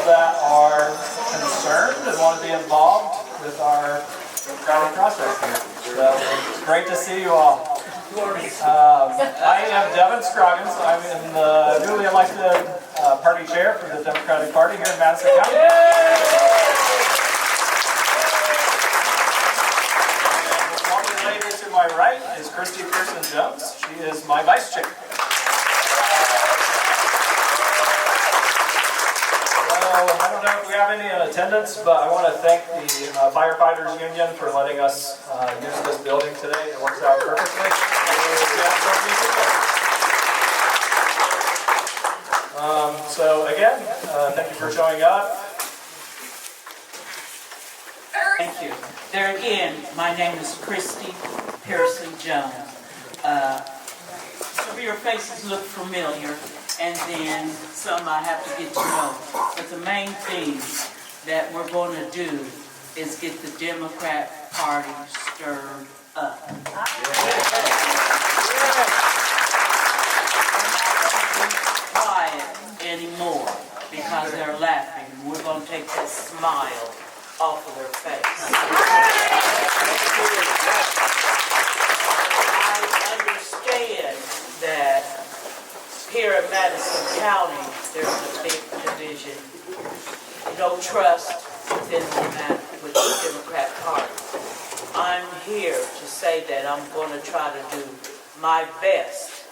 that are concerned and want to be involved with our democratic process here. So it's great to see you all. I am Devin Scroggins. I'm in the newly elected party chair for the Democratic Party here in Madison County. And the lovely lady to my right is Christy Pearson-Jones. She is my vice chair. I don't know if we have any in attendance, but I want to thank the Firefighters Union for letting us use this building today. It works out perfectly. So again, thank you for showing up. Thank you. There again, my name is Christy Pearson-Jones. Some of your faces look familiar, and then some I have to get to know. But the main thing that we're going to do is get the Democrat Party stirred up. We're not going to be quiet anymore because they're laughing. We're going to take that smile off of their face. I understand that here in Madison County, there's a big division. No trust within with the Democrat Party. I'm here to say that I'm going to try to do my best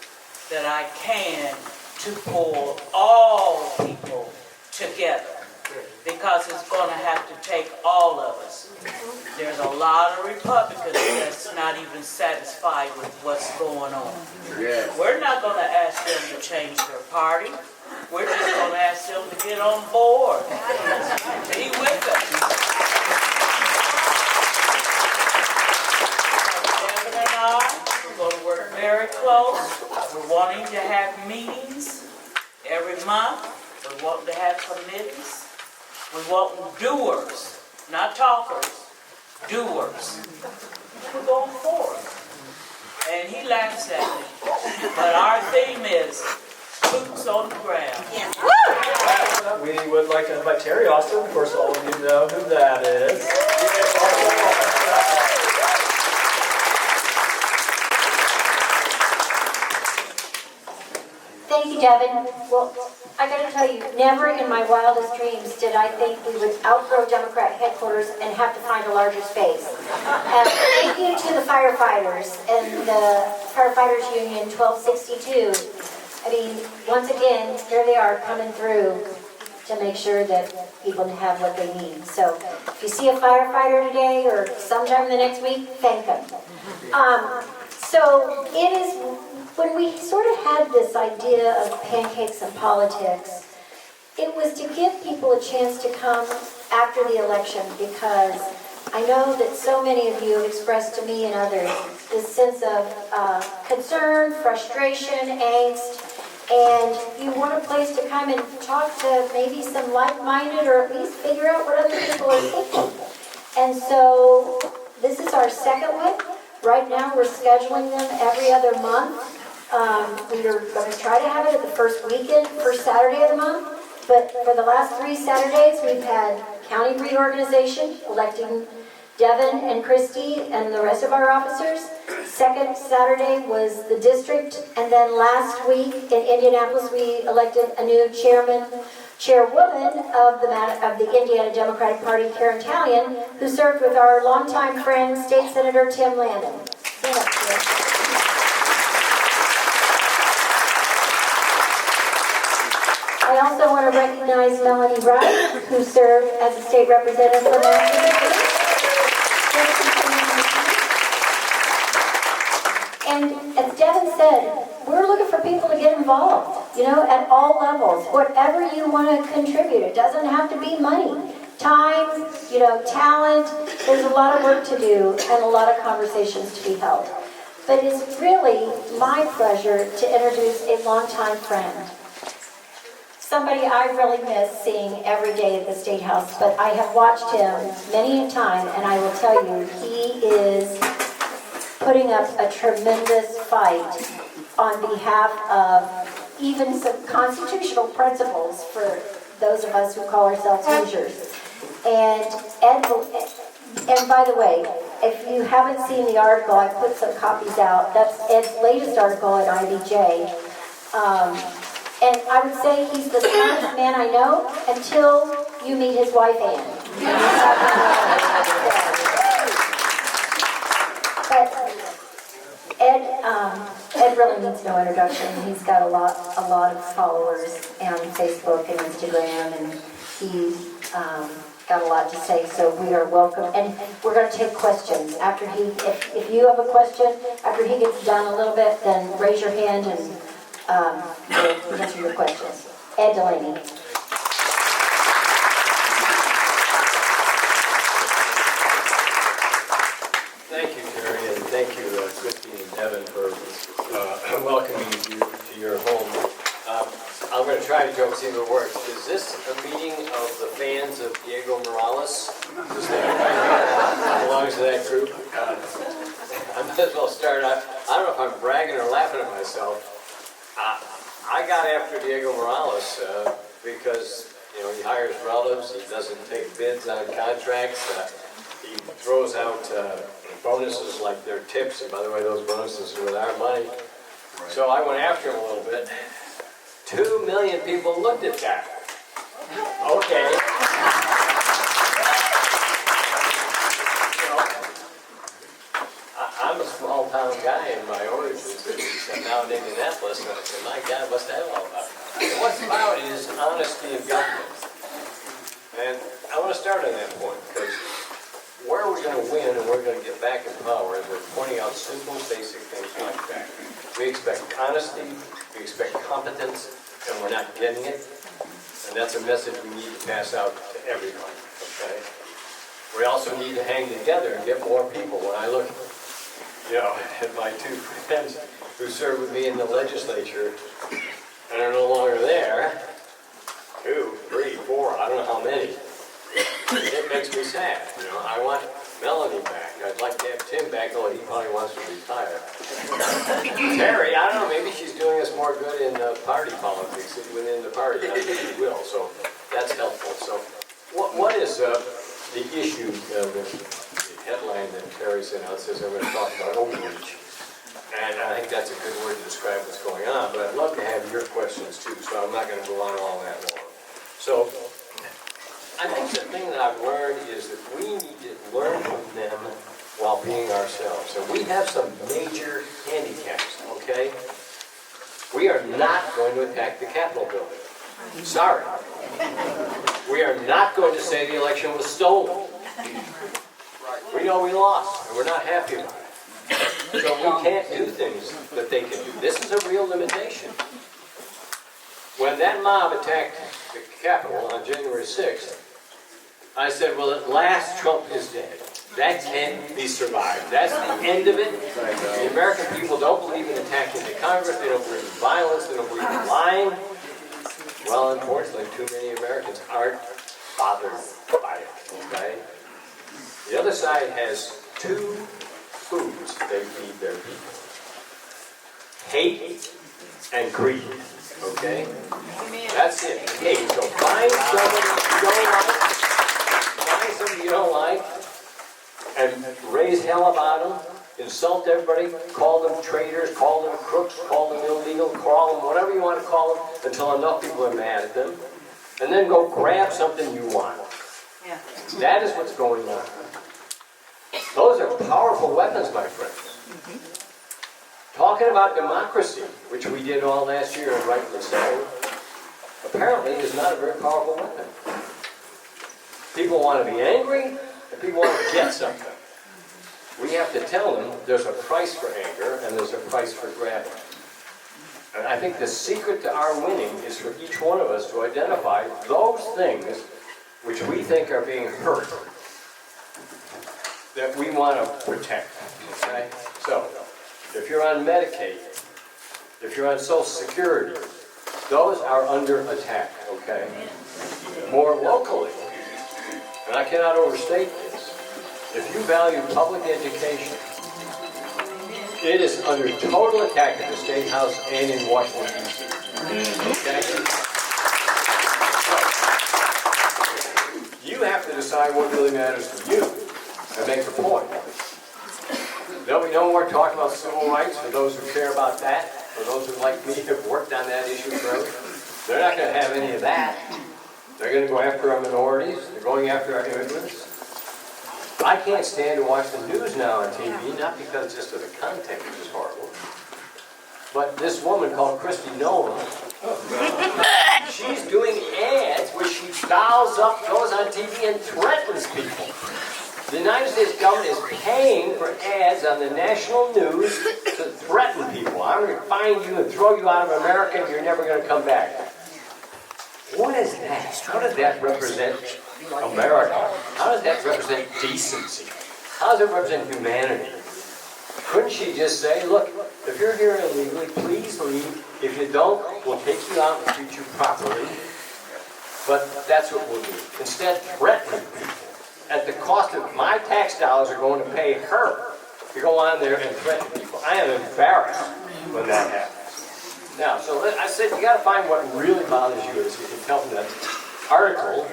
that I can to pull all people together, because it's going to have to take all of us. There's a lot of Republicans that's not even satisfied with what's going on. Yeah. We're not going to ask them to change their party. We're just going to ask them to get on board. Be with us. Devin and I are going to work very close. We're wanting to have meetings every month. We want to have committees. We want doers, not talkers, doers. We're going forward. And he laughs at me. But our theme is boots on the ground. Yeah. We would like to invite Terry Austin. Of course, all of you know who that is. Thank you, Devin. Well, I got to tell you, never in my wildest dreams did I think we would outgrow Democrat headquarters and have to find a larger space. Thank you to the firefighters and the Firefighters Union 1262. I mean, once again, here they are coming through to make sure that people have what they need. So if you see a firefighter today or sometime in the next week, thank them. So it is, when we sort of had this idea of pancakes and politics, it was to give people a chance to come after the election, because I know that so many of you expressed to me and others this sense of concern, frustration, angst, and you want a place to come and talk to maybe some like-minded, or at least figure out what other people are thinking. And so this is our second one. Right now we're scheduling them every other month. We're going to try to have it at the first Saturday of the month. But for the last 3 Saturdays, we've had county reorganization, electing Devin and Christy and the rest of our officers. Second Saturday was the district, and then last week in Indianapolis, we elected a new chairwoman of the Indiana Democratic Party, Karen Talion, who served with our longtime friend, State Senator Tim Landon. I also want to recognize Melanie Wright, who served as a state representative for Madison. And as Devin said, we're looking for people to get involved, at all levels. Whatever you want to contribute. It doesn't have to be money. Time, talent. There's a lot of work to do and a lot of conversations to be held. But it's really my pleasure to introduce a longtime friend. Somebody I really miss seeing every day at the State House, but I have watched him many a time, and I will tell you, he is putting up a tremendous fight on behalf of even some constitutional principles for those of us who call ourselves Hoosiers. And by the way, if you haven't seen the article, I put some copies out. That's Ed's latest article at IBJ. And I would say he's the smartest man I know until you meet his wife, Ann. But Ed really needs no introduction. He's got a lot of followers on Facebook and Instagram, and he's got a lot to say. So we are welcome, and we're going to take questions after he. If you have a question after he gets done a little bit, then raise your hand and we'll answer your questions. Ed Delaney. Thank you, Terry, and thank you, Christine and Devin, for welcoming you to your home. I'm going to try to joke, see if it works. Is this a meeting of the fans of Diego Morales? Does that belongs to that group? I might as well start out. I don't know if I'm bragging or laughing at myself. I got after Diego Morales because, you know, he hires relatives, he doesn't take bids on contracts, he throws out bonuses like their tips, and by the way, those bonuses are with our money. Right. So I went after him a little bit. 2 million people looked at that. Okay. I'm a small-town guy in my origins, and now in Indianapolis, and I said, my God, what's that all about? And what's about is honesty in government. And I want to start on that point, because where we're going to win and we're going to get back in power is we're pointing out simple, basic things like that. We expect honesty, we expect competence, and we're not getting it. And that's a message we need to pass out to everyone, okay? We also need to hang together and get more people. When I look, you know, at my two friends who served with me in the legislature and are no longer there, 2, 3, 4, I don't know how many. It makes me sad. You know, I want Melanie back. I'd like to have Tim back, although he probably wants to retire. Terry, I don't know, maybe she's doing us more good in party politics within the party. I think she will, so that's helpful. So what is the issue, the headline that Terry sent out says I'm going to talk about overreach. And I think that's a good word to describe what's going on, but I'd love to have your questions too, so I'm not going to go on all that long. So I think the thing that I've learned is that we need to learn from them while being ourselves. And we have some major handicaps, okay? We are not going to attack the Capitol building. Sorry. We are not going to say the election was stolen. We know we lost, and we're not happy about it. So we can't do things that they can do. This is a real limitation. When that mob attacked the Capitol on January 6th, I said, well, at last Trump is dead. That can't be survived. That's the end of it. The American people don't believe in attacking the Congress. They don't believe in violence. They don't believe in lying. Well, unfortunately, too many Americans aren't bothered by it, okay? The other side has 2 foods they feed their people. Hate and greed, okay? That's it. Hate. So find somebody you don't like, and raise hell about them, insult everybody, call them traitors, call them crooks, call them illegal, call them whatever you want to call them, until enough people are mad at them, and then go grab something you want. Yeah. That is what's going on. Those are powerful weapons, my friends. Mm-hmm. Talking about democracy, which we did all last year, and rightly so, apparently is not a very powerful weapon. People want to be angry, and people want to get something. We have to tell them there's a price for anger, and there's a price for grabbing. And I think the secret to our winning is for each one of us to identify those things which we think are being hurt, that we want to protect, okay? So, if you're on Medicaid, if you're on Social Security, those are under attack, okay? More locally, and I cannot overstate this, if you value public education, it is under total attack at the State House and in Washington, D.C. Okay? identify what really matters to you and make a point. There'll be no more talk about civil rights for those who care about that, for those who, like me, have worked on that issue forever. They're not going to have any of that. They're going to go after our minorities. They're going after our immigrants. I can't stand to watch the news now on TV, not because just of the content, which is horrible, but this woman called Christy Nolan, she's doing ads where she dials up, goes on TV and threatens people. The United States government is paying for ads on the national news to threaten people. I'm going to find you and throw you out of America and you're never going to come back. What is that? How does that represent America? How does that represent decency? How does it represent humanity? Couldn't she just say, look, if you're here illegally, please leave. If you don't, we'll take you out and treat you properly. But that's what we'll do. Instead, threatening people. At the cost of my tax dollars are going to pay her to go on there and threaten people. I am embarrassed when that happens. Now, so I said you got to find what really bothers you as you can tell from that article.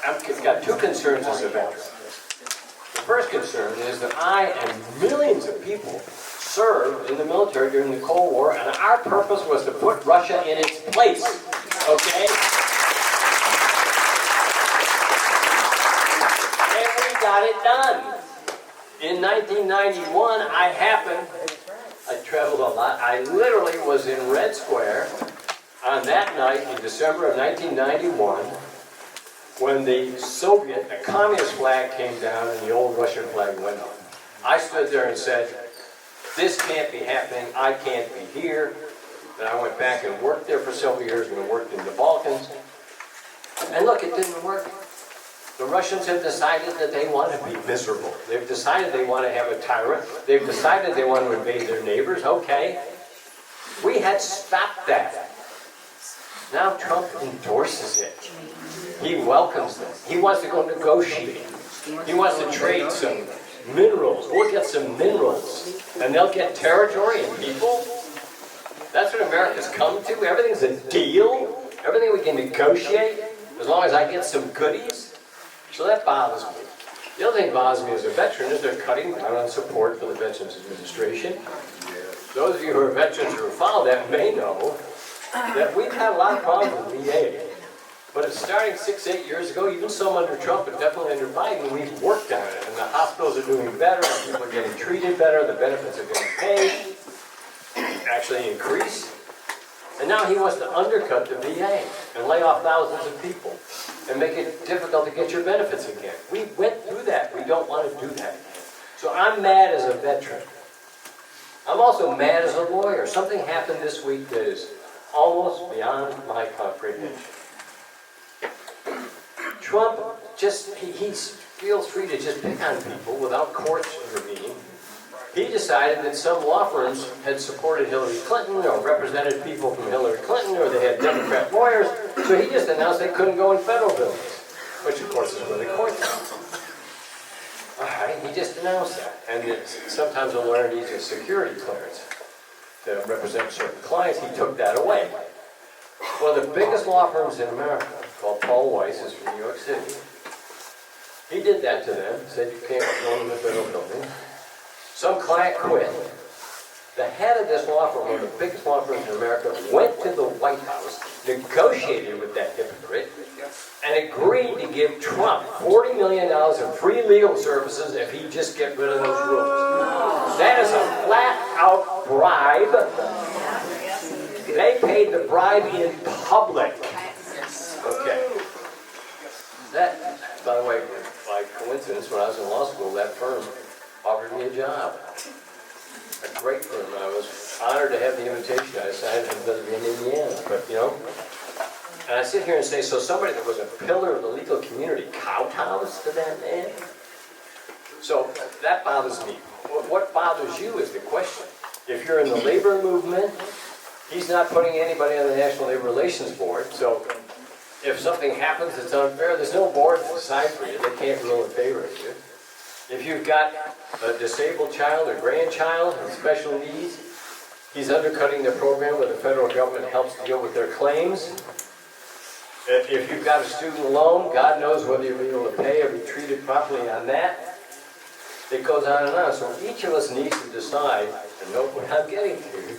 I've got two concerns as a veteran. The first concern is that I and millions of people served in the military during the Cold War, and our purpose was to put Russia in its place. Okay? And we got it done. In 1991, I traveled a lot. I literally was in Red Square on that night in December of 1991 when the Soviet, the communist flag came down and the old Russian flag went up. I stood there and said, this can't be happening. I can't be here. And I went back and worked there for several years and worked in the Balkans. And look, it didn't work. The Russians have decided that they want to be miserable. They've decided they want to have a tyrant. They've decided they want to invade their neighbors. Okay. We had stopped that. Now Trump endorses it. He welcomes them. He wants to go negotiate. He wants to trade some minerals. We'll get some minerals. And they'll get territory and people. That's what America's come to. Everything's a deal. Everything we can negotiate as long as I get some goodies. So that bothers me. The other thing that bothers me as a veteran is they're cutting down on support for the Veterans Administration. Those of you who are veterans who have followed that may know that we've had a lot of problems with VA. But it's starting 6-8 years ago, even some under Trump, but definitely under Biden, we've worked on it. And the hospitals are doing better, and people are getting treated better, the benefits are getting paid, actually increase. And now he wants to undercut the VA and lay off thousands of people and make it difficult to get your benefits again. We went through that. We don't want to do that again. So I'm mad as a veteran. I'm also mad as a lawyer. Something happened this week that is almost beyond my comprehension. Trump he feels free to just pick on people without courts intervening. He decided that some law firms had supported Hillary Clinton or represented people from Hillary Clinton or they had Democrat lawyers, so he just announced they couldn't go in federal buildings, which of course is where the courts are. All right, he just announced that. And sometimes a lawyer needs a security clearance to represent certain clients. He took that away. One of the biggest law firms in America, called Paul Weiss, is from New York City. He did that to them, said you can't go in the federal building. Some client quit. The head of this law firm, one of the biggest law firms in America, went to the White House, negotiated with that hypocrite, and agreed to give Trump $40 million in free legal services if he'd just get rid of those rules. That is a flat-out bribe. They paid the bribe in public. Okay. That, by the way, by coincidence, when I was in law school, that firm offered me a job. A great firm. I was honored to have the invitation. I decided it was in Indiana, but and I sit here and say, so somebody that was a pillar of the legal community kowtows to that man? So that bothers me. What bothers you is the question. If you're in the labor movement, he's not putting anybody on the National Labor Relations Board, so if something happens that's unfair, there's no board to decide for you. They can't rule in favor of you. If you've got a disabled child or grandchild with special needs, he's undercutting the program where the federal government helps deal with their claims. If you've got a student loan, God knows whether you'll be able to pay or be treated properly on that. It goes on and on. So each of us needs to decide, and note what I'm getting to,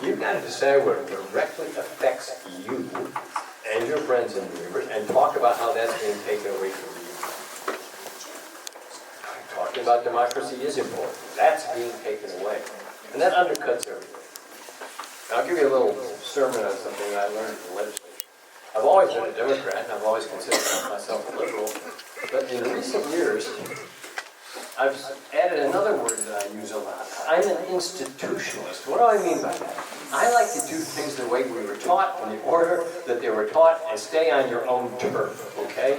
you've got to decide what directly affects you and your friends and neighbors, and talk about how that's being taken away from you. Talking about democracy is important. That's being taken away. And that undercuts everything. Now, I'll give you a little sermon on something I learned in the legislature. I've always been a Democrat, and I've always considered myself a liberal, but in recent years, I've added another word that I use a lot. I'm an institutionalist. What do I mean by that? I like to do things the way we were taught, in the order that they were taught, and stay on your own turf, okay?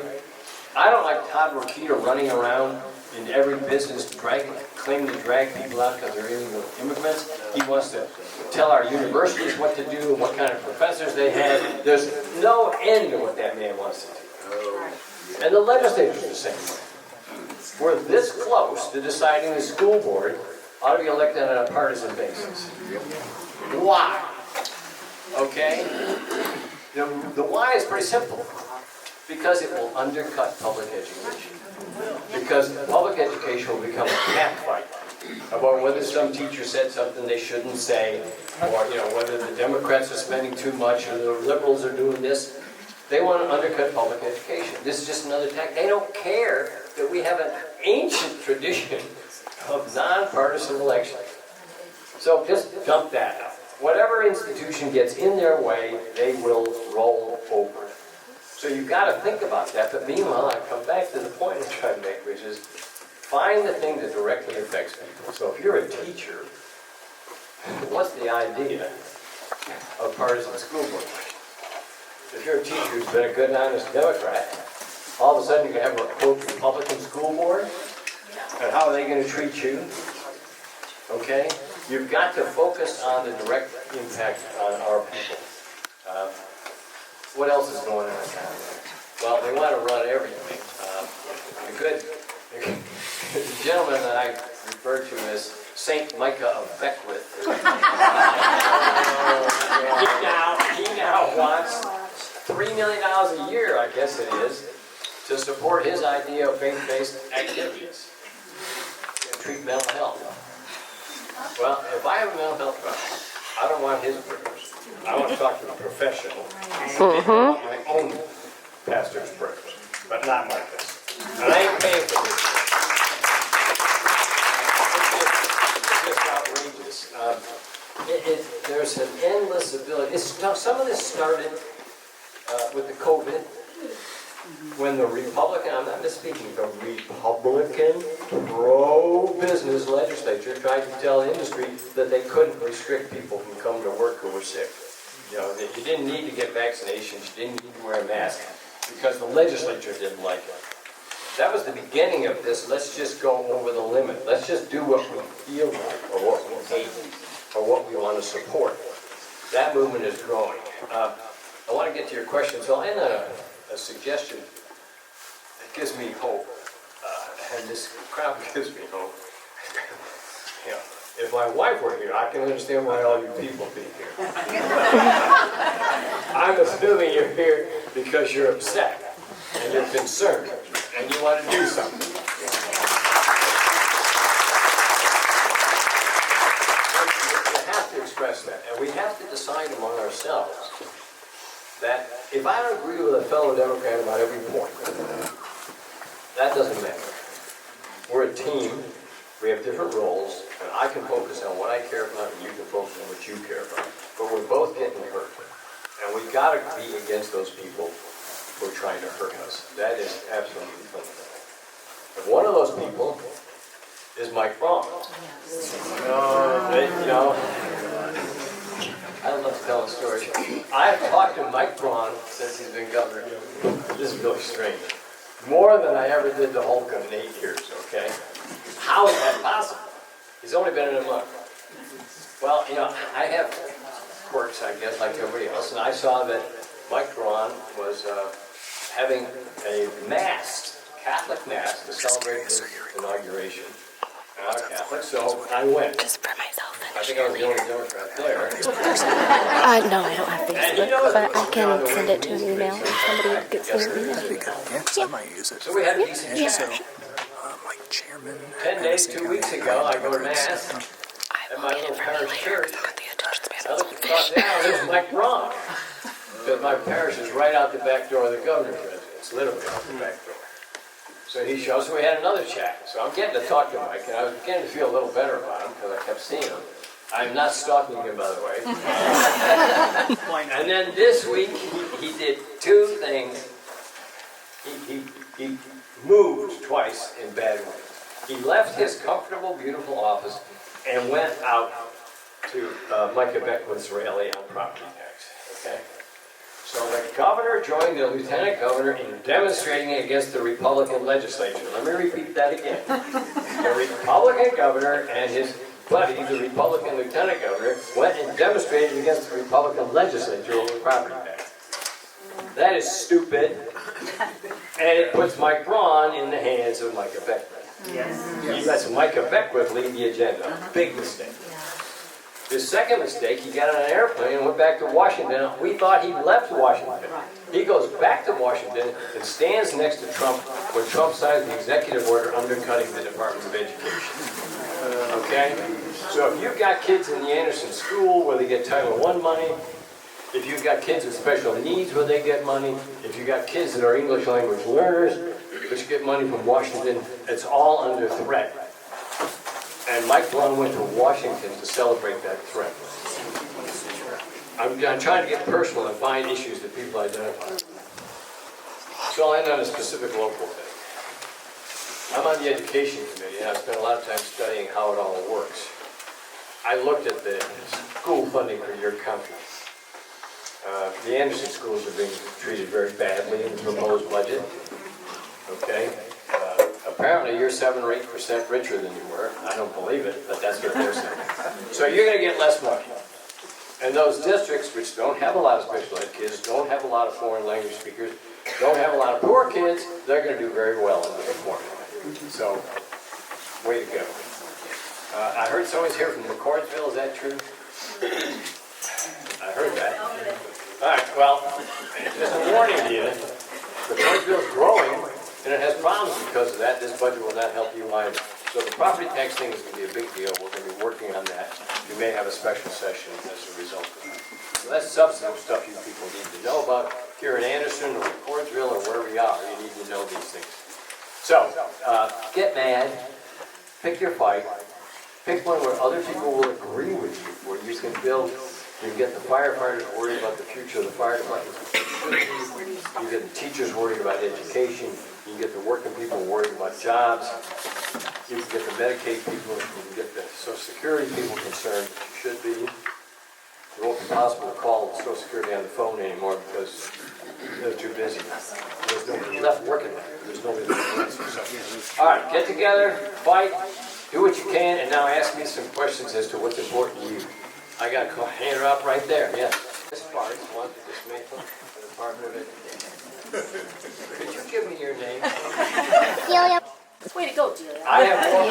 I don't like Todd Rokita running around in every business claiming to drag people out because they're illegal immigrants. He wants to tell our universities what to do and what kind of professors they have. There's no end to what that man wants to do. And the legislature is the same way. We're this close to deciding the school board ought to be elected on a partisan basis. Why? Okay? The why is pretty simple. Because it will undercut public education. Because public education will become a catfight about whether some teacher said something they shouldn't say, or whether the Democrats are spending too much or the liberals are doing this. They want to undercut public education. This is just another tactic. They don't care that we have an ancient tradition of nonpartisan elections. So just dump that out. Whatever institution gets in their way, they will roll over. So you've got to think about that. But meanwhile, I come back to the point I'm trying to make, which is find the thing that directly affects people. So if you're a teacher, what's the idea of partisan school board? If you're a teacher who's been a good and honest Democrat, all of a sudden you can have a quote Republican school board, and how are they going to treat you? Okay? You've got to focus on the direct impact on our people. What else is going on down there? Well, they want to run everything. The gentleman that I refer to as Saint Micah of Beckwith, he now wants $3 million a year, I guess it is, to support his idea of faith-based activities to treat mental health. Well, if I have a mental health problem, I don't want his prayers. I want to talk to a professional. I want my own pastor's prayers, but not Micah's. And I ain't paying for this. It's just outrageous. There's an endless ability. Some of this started with the COVID, when the Republican, I'm not misspeaking, the Republican pro-business legislature tried to tell the industry that they couldn't restrict people from coming to work who were sick. That you didn't need to get vaccinations, you didn't need to wear a mask, because the legislature didn't like it. That was the beginning of this, let's just go over the limit. Let's just do what we feel like, or what we hate, or what we want to support. That movement is growing. I want to get to your question, so I'll end on a suggestion that gives me hope, and this crowd gives me hope. If my wife were here, I can understand why all you people be here. I'm assuming you're here because you're upset, and you're concerned, and you want to do something. You have to express that, and we have to decide among ourselves that if I don't agree with a fellow Democrat about every point, that doesn't matter. We're a team, we have different roles, and I can focus on what I care about and you can focus on what you care about. But we're both getting hurt. And we've got to be against those people who are trying to hurt us. That is absolutely fundamental. And one of those people is Mike Braun. I love telling stories. I've talked to Mike Braun since he's been governor. This is really strange. More than I ever did to Holcomb in 8 years, okay? How is that possible? He's only been in a month. Well, I have quirks, I guess, like everybody else, and I saw that Mike Braun was having a mass, Catholic mass, to celebrate his inauguration. not a Catholic, so I went. Just for myself I and think I was the only Democrat there. no, I don't have Facebook, but I can send it to an email if somebody gets their email. Yes, I might use it. So we had a decent chat. Like chairman. 10 days, 2 weeks ago, I go to Mass I at will my get little it from you parish later. church. Look at the attention span I of look some across fish. the aisle, there's Mike Braun. Because my parish is right out the back door of the governor's residence, literally out the back door. So he shows, so we had another chat. So I'm getting to talk to Mike, and I was beginning to feel a little better about him because I kept seeing him. I'm not stalking him, by the way. And then this week, he did two things. He moved twice in bad ways. He left his comfortable, beautiful office and went out to Micah Beckwith's rally on property tax, okay? So the governor joined the lieutenant governor in demonstrating against the Republican legislature. Let me repeat that again. The Republican governor and his buddy, the Republican lieutenant governor, went and demonstrated against the Republican legislature over property tax. That is stupid, and it puts Mike Braun in the hands of Micah Beckwith. He lets Micah Beckwith lead the agenda. Big mistake. His second mistake, he got on an airplane and went back to Washington. We thought he left Washington. He goes back to Washington and stands next to Trump when Trump signs the executive order undercutting the Department of Education. Okay? So if you've got kids in the Anderson school where they get Title I money, if you've got kids with special needs where they get money, if you've got kids that are English language learners, which get money from Washington, it's all under threat. And Mike Braun went to Washington to celebrate that threat. I'm trying to get personal and find issues that people identify. So I'll end on a specific local thing. I'm on the education committee, and I've spent a lot of time studying how it all works. I looked at the school funding for your county. The Anderson schools are being treated very badly in the proposed budget. Okay? Apparently you're 7 or 8% richer than you were. I don't believe it, but that's what they're saying. So you're going to get less money. And those districts which don't have a lot of special ed kids, don't have a lot of foreign language speakers, don't have a lot of poor kids, they're going to do very well in the formula. So, way to go. I heard someone's here from McCordsville, is that true? I heard that. All right, well, just a warning to you. McCordsville's growing, and it has problems because of that. This budget will not help you either. So the property tax thing is going to be a big deal. We're going to be working on that. We may have a special session as a result of that. So that's substantive stuff you people need to know about here in Anderson or McCordsville or wherever you are. You need to know these things. So, get mad, pick your fight, pick one where other people will agree with you, where you can build. You can get the firefighters worried about the future of the fire department. You get the teachers worried about education. You can get the working people worried about jobs. You can get the Medicaid people, you can get the Social Security people concerned, which you should be. It won't be possible to call Social Security on the phone anymore because they're too busy. There's nobody left working there. There's nobody left to answer. So, all right, get together, fight, do what you can, and now ask me some questions as to what's important to you. I got a hand up right there, yes. This part is one to dismantle the Department of Education. Could you give me your name? Celia. Way to go, Julia. I have more.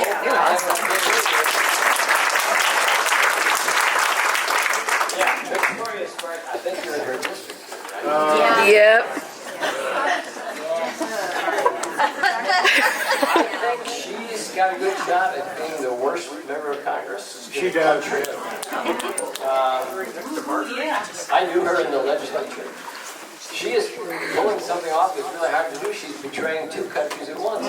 Yeah, Victoria Spark, I think you're in her district, right? Yep. I think she's got a good shot at being the worst member of Congress. She does. I knew her in the legislature. She is pulling something off that's really hard to do. She's betraying two countries at once.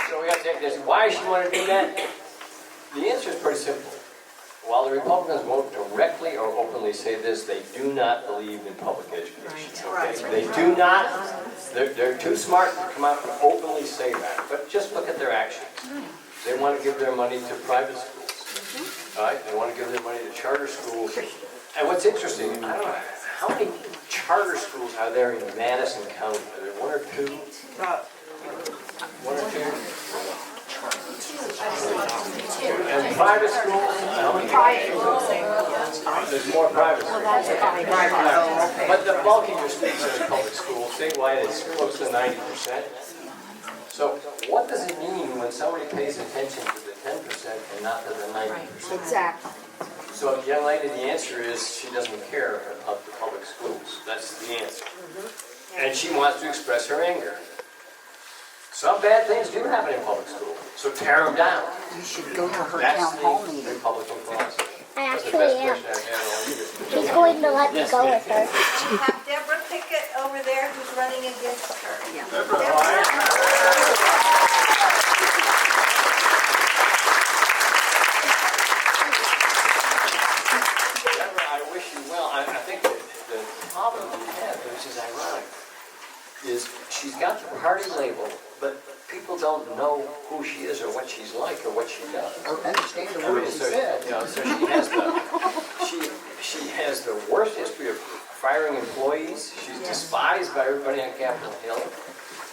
So we have to take this. Why does she want to do that? The answer is pretty simple. While the Republicans won't directly or openly say this, they do not believe in public education. Okay? They do not. They're too smart to come out and openly say that. But just look at their actions. They want to give their money to private schools. All right? They want to give their money to charter schools. And what's interesting, I don't know, how many charter schools are there in Madison County? Are there one or two? One or two? And private schools? How many? There's more private schools. But the bulk of your students are in public schools. Statewide, it's close to 90%. So what does it mean when somebody pays attention to the 10% and not to the 90%? Exactly. So, young lady, the answer is she doesn't care about the public schools. That's the answer. And she wants to express her anger. Some bad things do happen in public school, so tear them down. You should go to her That's town hall the meeting. Republican philosophy. I That's the actually best am. question I've had all year. He's going to let me go with her. You have Deborah Pickett over there who's running against her. Deborah, I wish you well. I think that the problem we have, which is ironic, is she's got the party label, but people don't know who she is or what she's like or what she does. Or understand the words she said. You know, so she has the worst history of firing employees. She's despised by everybody on Capitol Hill.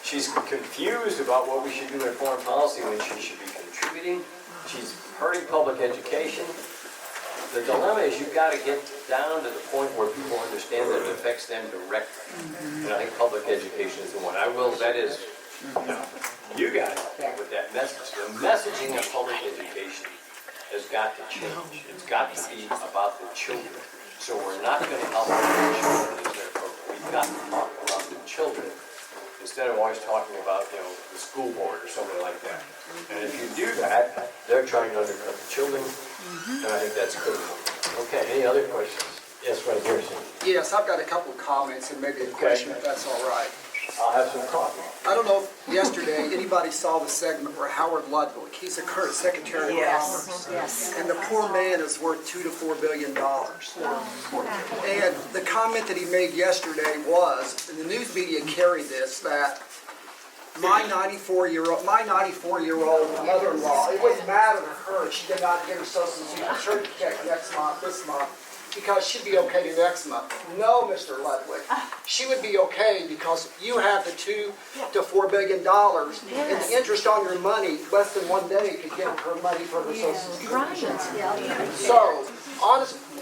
She's confused about what we should do in foreign policy when she should be contributing. She's hurting public education. The dilemma is you've got to get down to the point where people understand that it affects them directly. And I think public education is the one. That is, you got it with that message. The messaging of public education has got to change. It's got to be about the children. So we're not going to help the children as their program. We've got to talk about the children instead of always talking about, the school board or something like that. And if you do that, they're trying to undercut the children, and I think that's critical. Okay, any other questions? Yes, right here, sir. Yes, I've got a couple of comments and maybe a question, if that's all right. I'll have some coffee. I don't know if yesterday anybody saw the segment where Howard Ludwig, he's the current Secretary of Commerce. Yes. And the poor man is worth $2 to $4 billion. And the comment that he made yesterday was, and the news media carried this, that my 94-year-old mother-in-law, it wouldn't matter to her if she did not get her Social Security check this month, because she'd be okay the next month. No, Mr. Ludwig, she would be okay because you have the $2 to $4 billion, and the interest on your money, less than 1 day could get her money for her Social Security. So,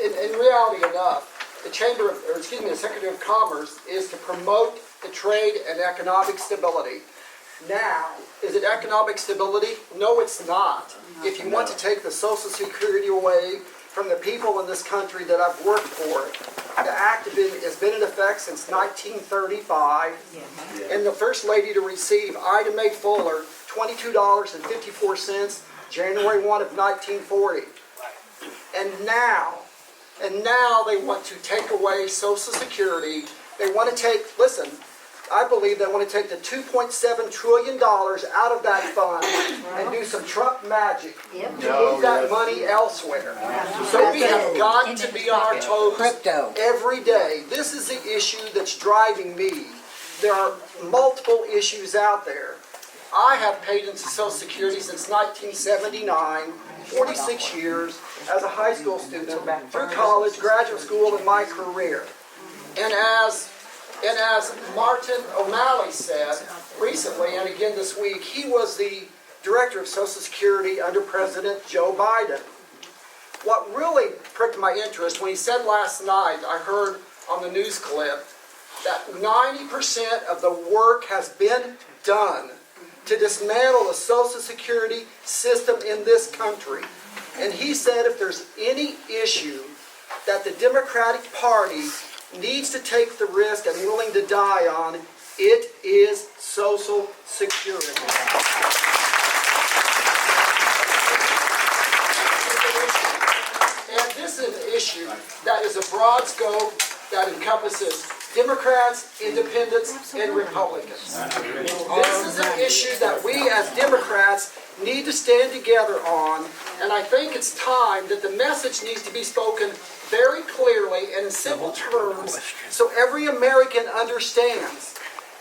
in reality enough, the Secretary of Commerce is to promote the trade and economic stability. Now, is it economic stability? No, it's not. If you want to take the Social Security away from the people in this country that I've worked for, the act has been in effect since 1935, and the first lady to receive, Ida Mae Fuller, $22.54, January 1 of 1940. And now they want to take away Social Security. They want to take, listen, I believe they want to take the $2.7 trillion out of that fund and do some Trump magic to move that money elsewhere. So we have got to be on our toes every day. This is the issue that's driving me. There are multiple issues out there. I have paid into Social Security since 1979, 46 years as a high school student, through college, graduate school, and my career. And as Martin O'Malley said recently, and again this week, he was the director of Social Security under President Joe Biden. What really pricked my interest, when he said last night, I heard on the news clip, that 90% of the work has been done to dismantle the Social Security system in this country. And he said if there's any issue that the Democratic Party needs to take the risk and willing to die on, it is Social Security. And this is an issue that is a broad scope that encompasses Democrats, Independents, and Republicans. This is an issue that we as Democrats need to stand together on, and I think it's time that the message needs to be spoken very clearly and in simple terms so every American understands.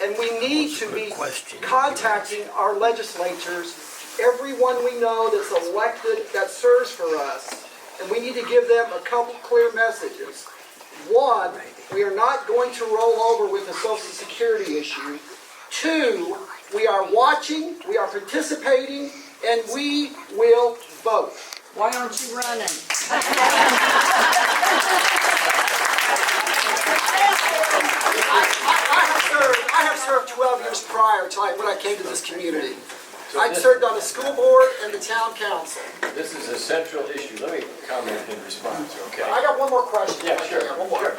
And we need to be contacting our legislators, everyone we know that's elected, that serves for us, and we need to give them a couple clear messages. One, we are not going to roll over with the Social Security issue. Two, we are watching, we are participating, and we will vote. Why aren't you running? I have served 12 years prior to when I came to this community. I served on the school board and the town council. This is a central issue. Let me comment in response, okay? I got one more question. Yeah, sure. One more. Sure.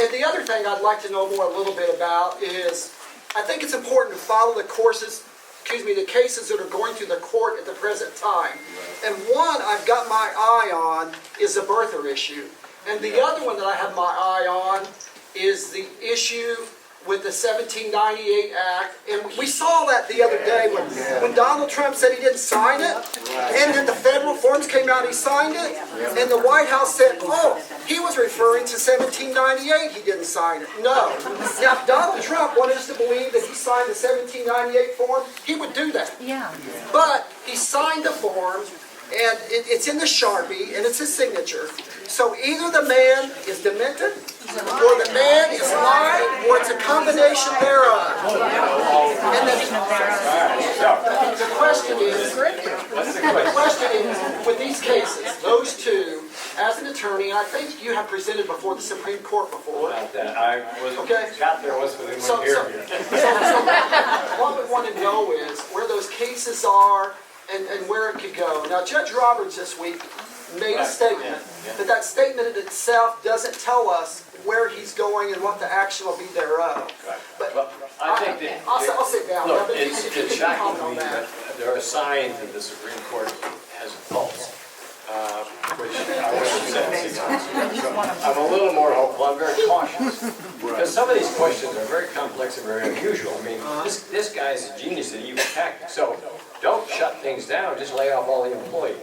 And the other thing I'd like to know more a little bit about is, I think it's important to follow the cases that are going through the court at the present time. And one I've got my eye on is the birther issue. And the other one that I have my eye on is the issue with the 1798 Act. And we saw that the other day when Donald Trump said he didn't sign it. And then the federal forms came out, he signed it. And the White House said, oh, he was referring to 1798, he didn't sign it. No. Now, if Donald Trump wanted us to believe that he signed the 1798 form, he would do that. Yeah. But he signed the form, and it's in the Sharpie, and it's his signature. So either the man is demented, or the man is lying, or it's a combination thereof. And the question is, with these cases, those two, as an attorney, and I think you have presented before the Supreme Court before. About that, I was, Okay. got there was within So, one so, year. so what we want to know is where those cases are and where it could go. Now, Judge Roberts this week made a statement, but that statement in itself doesn't tell us where he's going and what the action will be thereof. Right. But Well, I think that. I'll sit down. Look, But it's if you could shocking comment to on me that. that there are signs that the Supreme Court has a pulse, which I wish you said 6 months ago. So I'm a little more hopeful, I'm very cautious. Because some of these questions are very complex and very unusual. I mean, this guy's a genius at evil tactics. So don't shut things down, just lay off all the employees.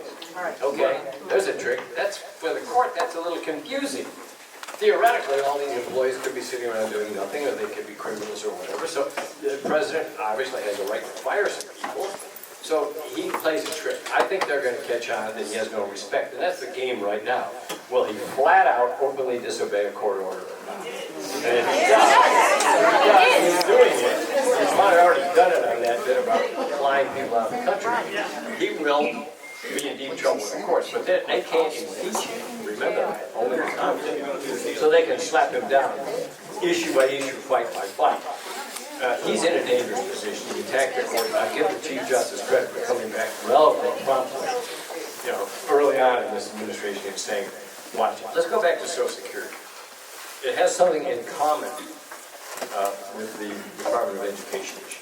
Okay, there's a trick. That's, for the court, that's a little confusing. Theoretically, all these employees could be sitting around doing nothing, or they could be criminals or whatever. So the president obviously has a right to fire some people. So he plays a trick. I think they're going to catch on that he has no respect, and that's the game right now. Will he flat out openly disobey a court order or not? And if he does, he's doing it. He's already done it on that bit about flying people out of the country. He will be in deep trouble with the courts, but they can't impeach him. Remember that, only the Congress. So they can slap him down, issue by issue, fight by fight. He's in a dangerous position. He attacked the court. I give the Chief Justice credit for coming back relatively promptly, early on in this administration and saying, watch it. Let's go back to Social Security. It has something in common with the Department of Education issue.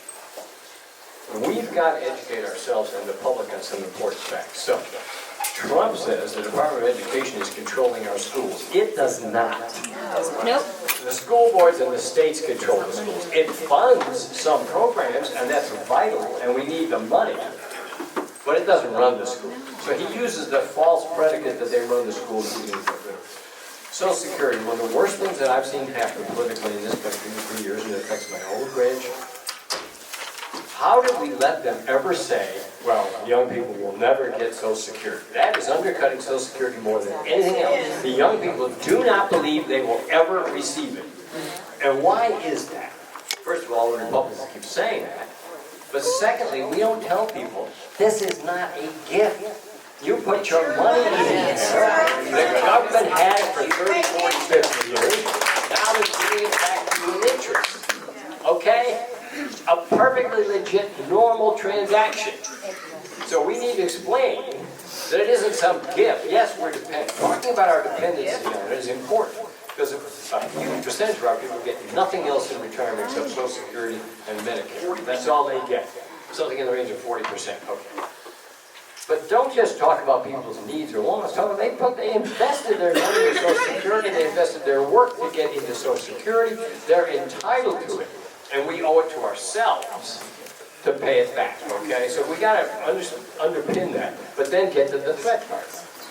We've got to educate ourselves and the public on some important facts. So, Trump says the Department of Education is controlling our schools. It does not. Nope. The school boards and the states control the schools. It funds some programs, and that's vital, and we need the money. But it doesn't run the school. So he uses the false predicate that they run the schools. Social Security, one of the worst things that I've seen happen politically in this country for years, and it affects my own grandchildren. How did we let them ever say, well, young people will never get Social Security? That is undercutting Social Security more than anything else. The young people do not believe they will ever receive it. And why is that? First of all, the Republicans keep saying that. But secondly, we don't tell people, this is not a gift. You put your money in there. The government had it for 30, 40, 50 years. Now they're giving it back to you in interest. Okay? A perfectly legit, normal transaction. So we need to explain that it isn't some gift. Yes, we're dependent. Talking about our dependency on it is important because a huge percentage of our people get nothing else in retirement except Social Security and Medicare. That's all they get. Something in the range of 40%. Okay. But don't just talk about people's needs or wants. Talk about they invested their money in Social Security. They invested their work to get into Social Security. They're entitled to it. And we owe it to ourselves to pay it back, okay? So we got to underpin that, but then get to the threat part.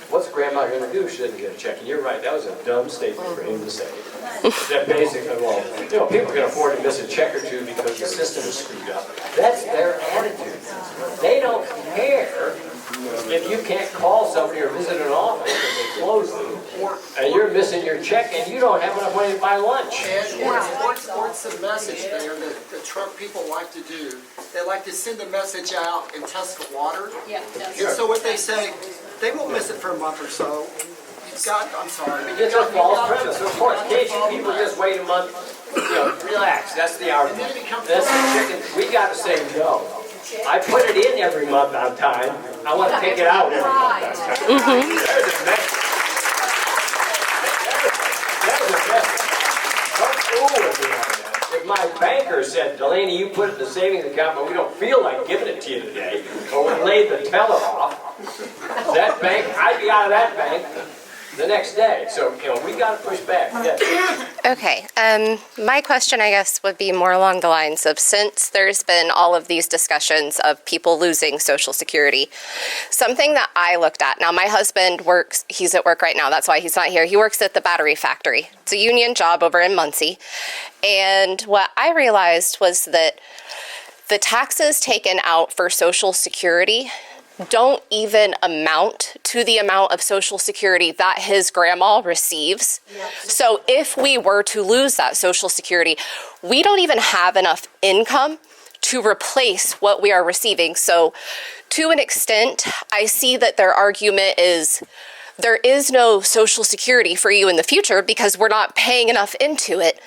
What's grandma going to do if she doesn't get a check? And you're right, that was a dumb statement for him to say. That basically, well, people can afford to miss a check or two because the system is screwed up. That's their attitude. They don't care if you can't call somebody or visit an office and they close them, and you're missing your check and you don't have enough money to buy lunch. And what's the message there that Trump people like to do? They like to send a message out and test the water. Yeah. And so what they say, they won't miss it for a month or so. God, I'm sorry. It's a false premise, of course. Can't you people just wait a month? Relax, that's the argument. That's the chicken. We gotta say no. I put it in every month on time. I want to take it out every month on time. There's a message. There's a message. Don't fool with me on that. If my banker said, Delaney, you put it in the savings account, but we don't feel like giving it to you today, or we laid the teller off, that bank, I'd be out of that bank the next day. So, we got to push back. Yes. Okay, my question, I guess, would be more along the lines of, since there's been all of these discussions of people losing Social Security, something that I looked at, now my husband works, he's at work right now, that's why he's not here, he works at the battery factory. It's a union job over in Muncie, and what I realized was that the taxes taken out for Social Security don't even amount to the amount of Social Security that his grandma receives. So if we were to lose that Social Security, we don't even have enough income to replace what we are receiving. So to an extent, I see that their argument is there is no Social Security for you in the future because we're not paying enough into it.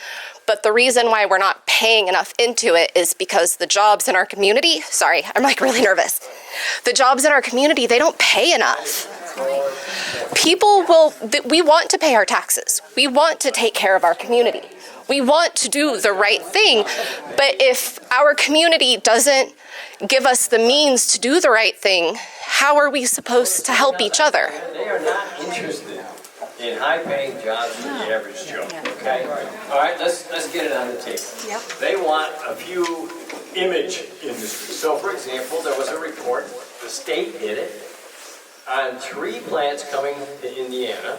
But the reason why we're not paying enough into it is because the jobs in our community, sorry, I'm like really nervous. The jobs in our community, they don't pay enough. We want to pay our taxes. We want to take care of our community. We want to do the right thing. But if our community doesn't give us the means to do the right thing, how are we supposed to help each other? They are not interested in high-paying jobs for the average Joe, okay? All right, let's get it on the table. Yep. They want a few image industries. So, for example, there was a report, the state did it, on 3 plants coming to Indiana.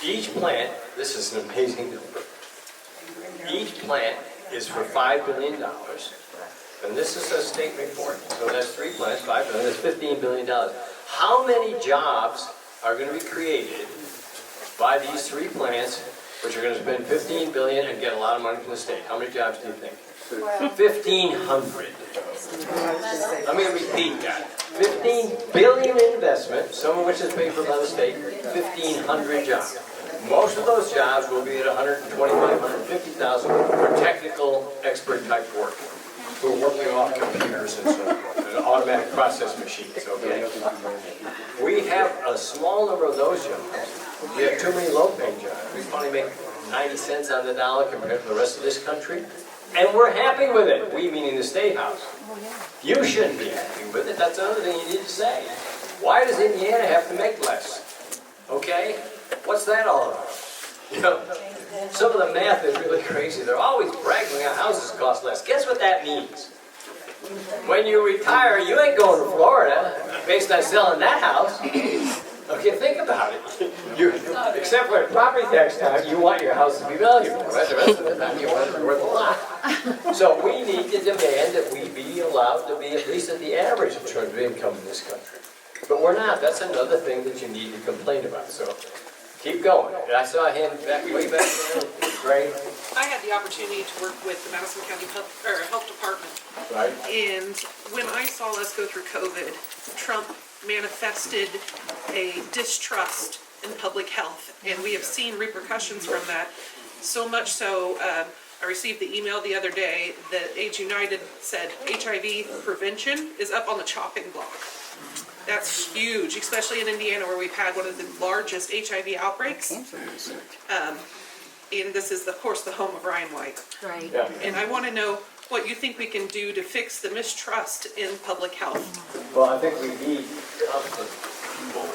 Each plant, this is an amazing number, each plant is for $5 billion. And this is a state report. So that's 3 plants, $5 billion, that's $15 billion. How many jobs are going to be created by these 3 plants, which are going to spend $15 billion and get a lot of money from the state? How many jobs do you think? 1,500. Let me repeat that. 15 billion investment, some of which is paid for by the state, 1,500 jobs. Most of those jobs will be at $125,000, $150,000 for technical expert type work. Who are working off computers and so forth, and automatic process machines, okay? We have a small number of those jobs. We have too many low-paying jobs. We probably make 90 cents on the dollar compared to the rest of this country. And we're happy with it, we meaning the State House. You shouldn't be happy with it, that's another thing you need to say. Why does Indiana have to make less? Okay? What's that all about? Some of the math is really crazy. They're always bragging how houses cost less. Guess what that means? When you retire, you ain't going to Florida based on selling that house. Okay, think about it. Except for at property tax time, you want your house to be valuable, right? The rest of the time, you want it to be worth a lot. So we need to demand that we be allowed to be at least at the average in terms of income in this country. But we're not. That's another thing that you need to complain about. So keep going. I saw a hand way back there. Great. I had the opportunity to work with the Madison County Health Department. Right. And when I saw us go through COVID, Trump manifested a distrust in public health. And we have seen repercussions from that. So much so, I received the email the other day that AIDS United said HIV prevention is up on the chopping block. That's huge, especially in Indiana where we've had one of the largest HIV outbreaks. And this is, of course, the home of Ryan White. Right. Yeah. And I want to know what you think we can do to fix the mistrust in public health. Well, I think we need competent people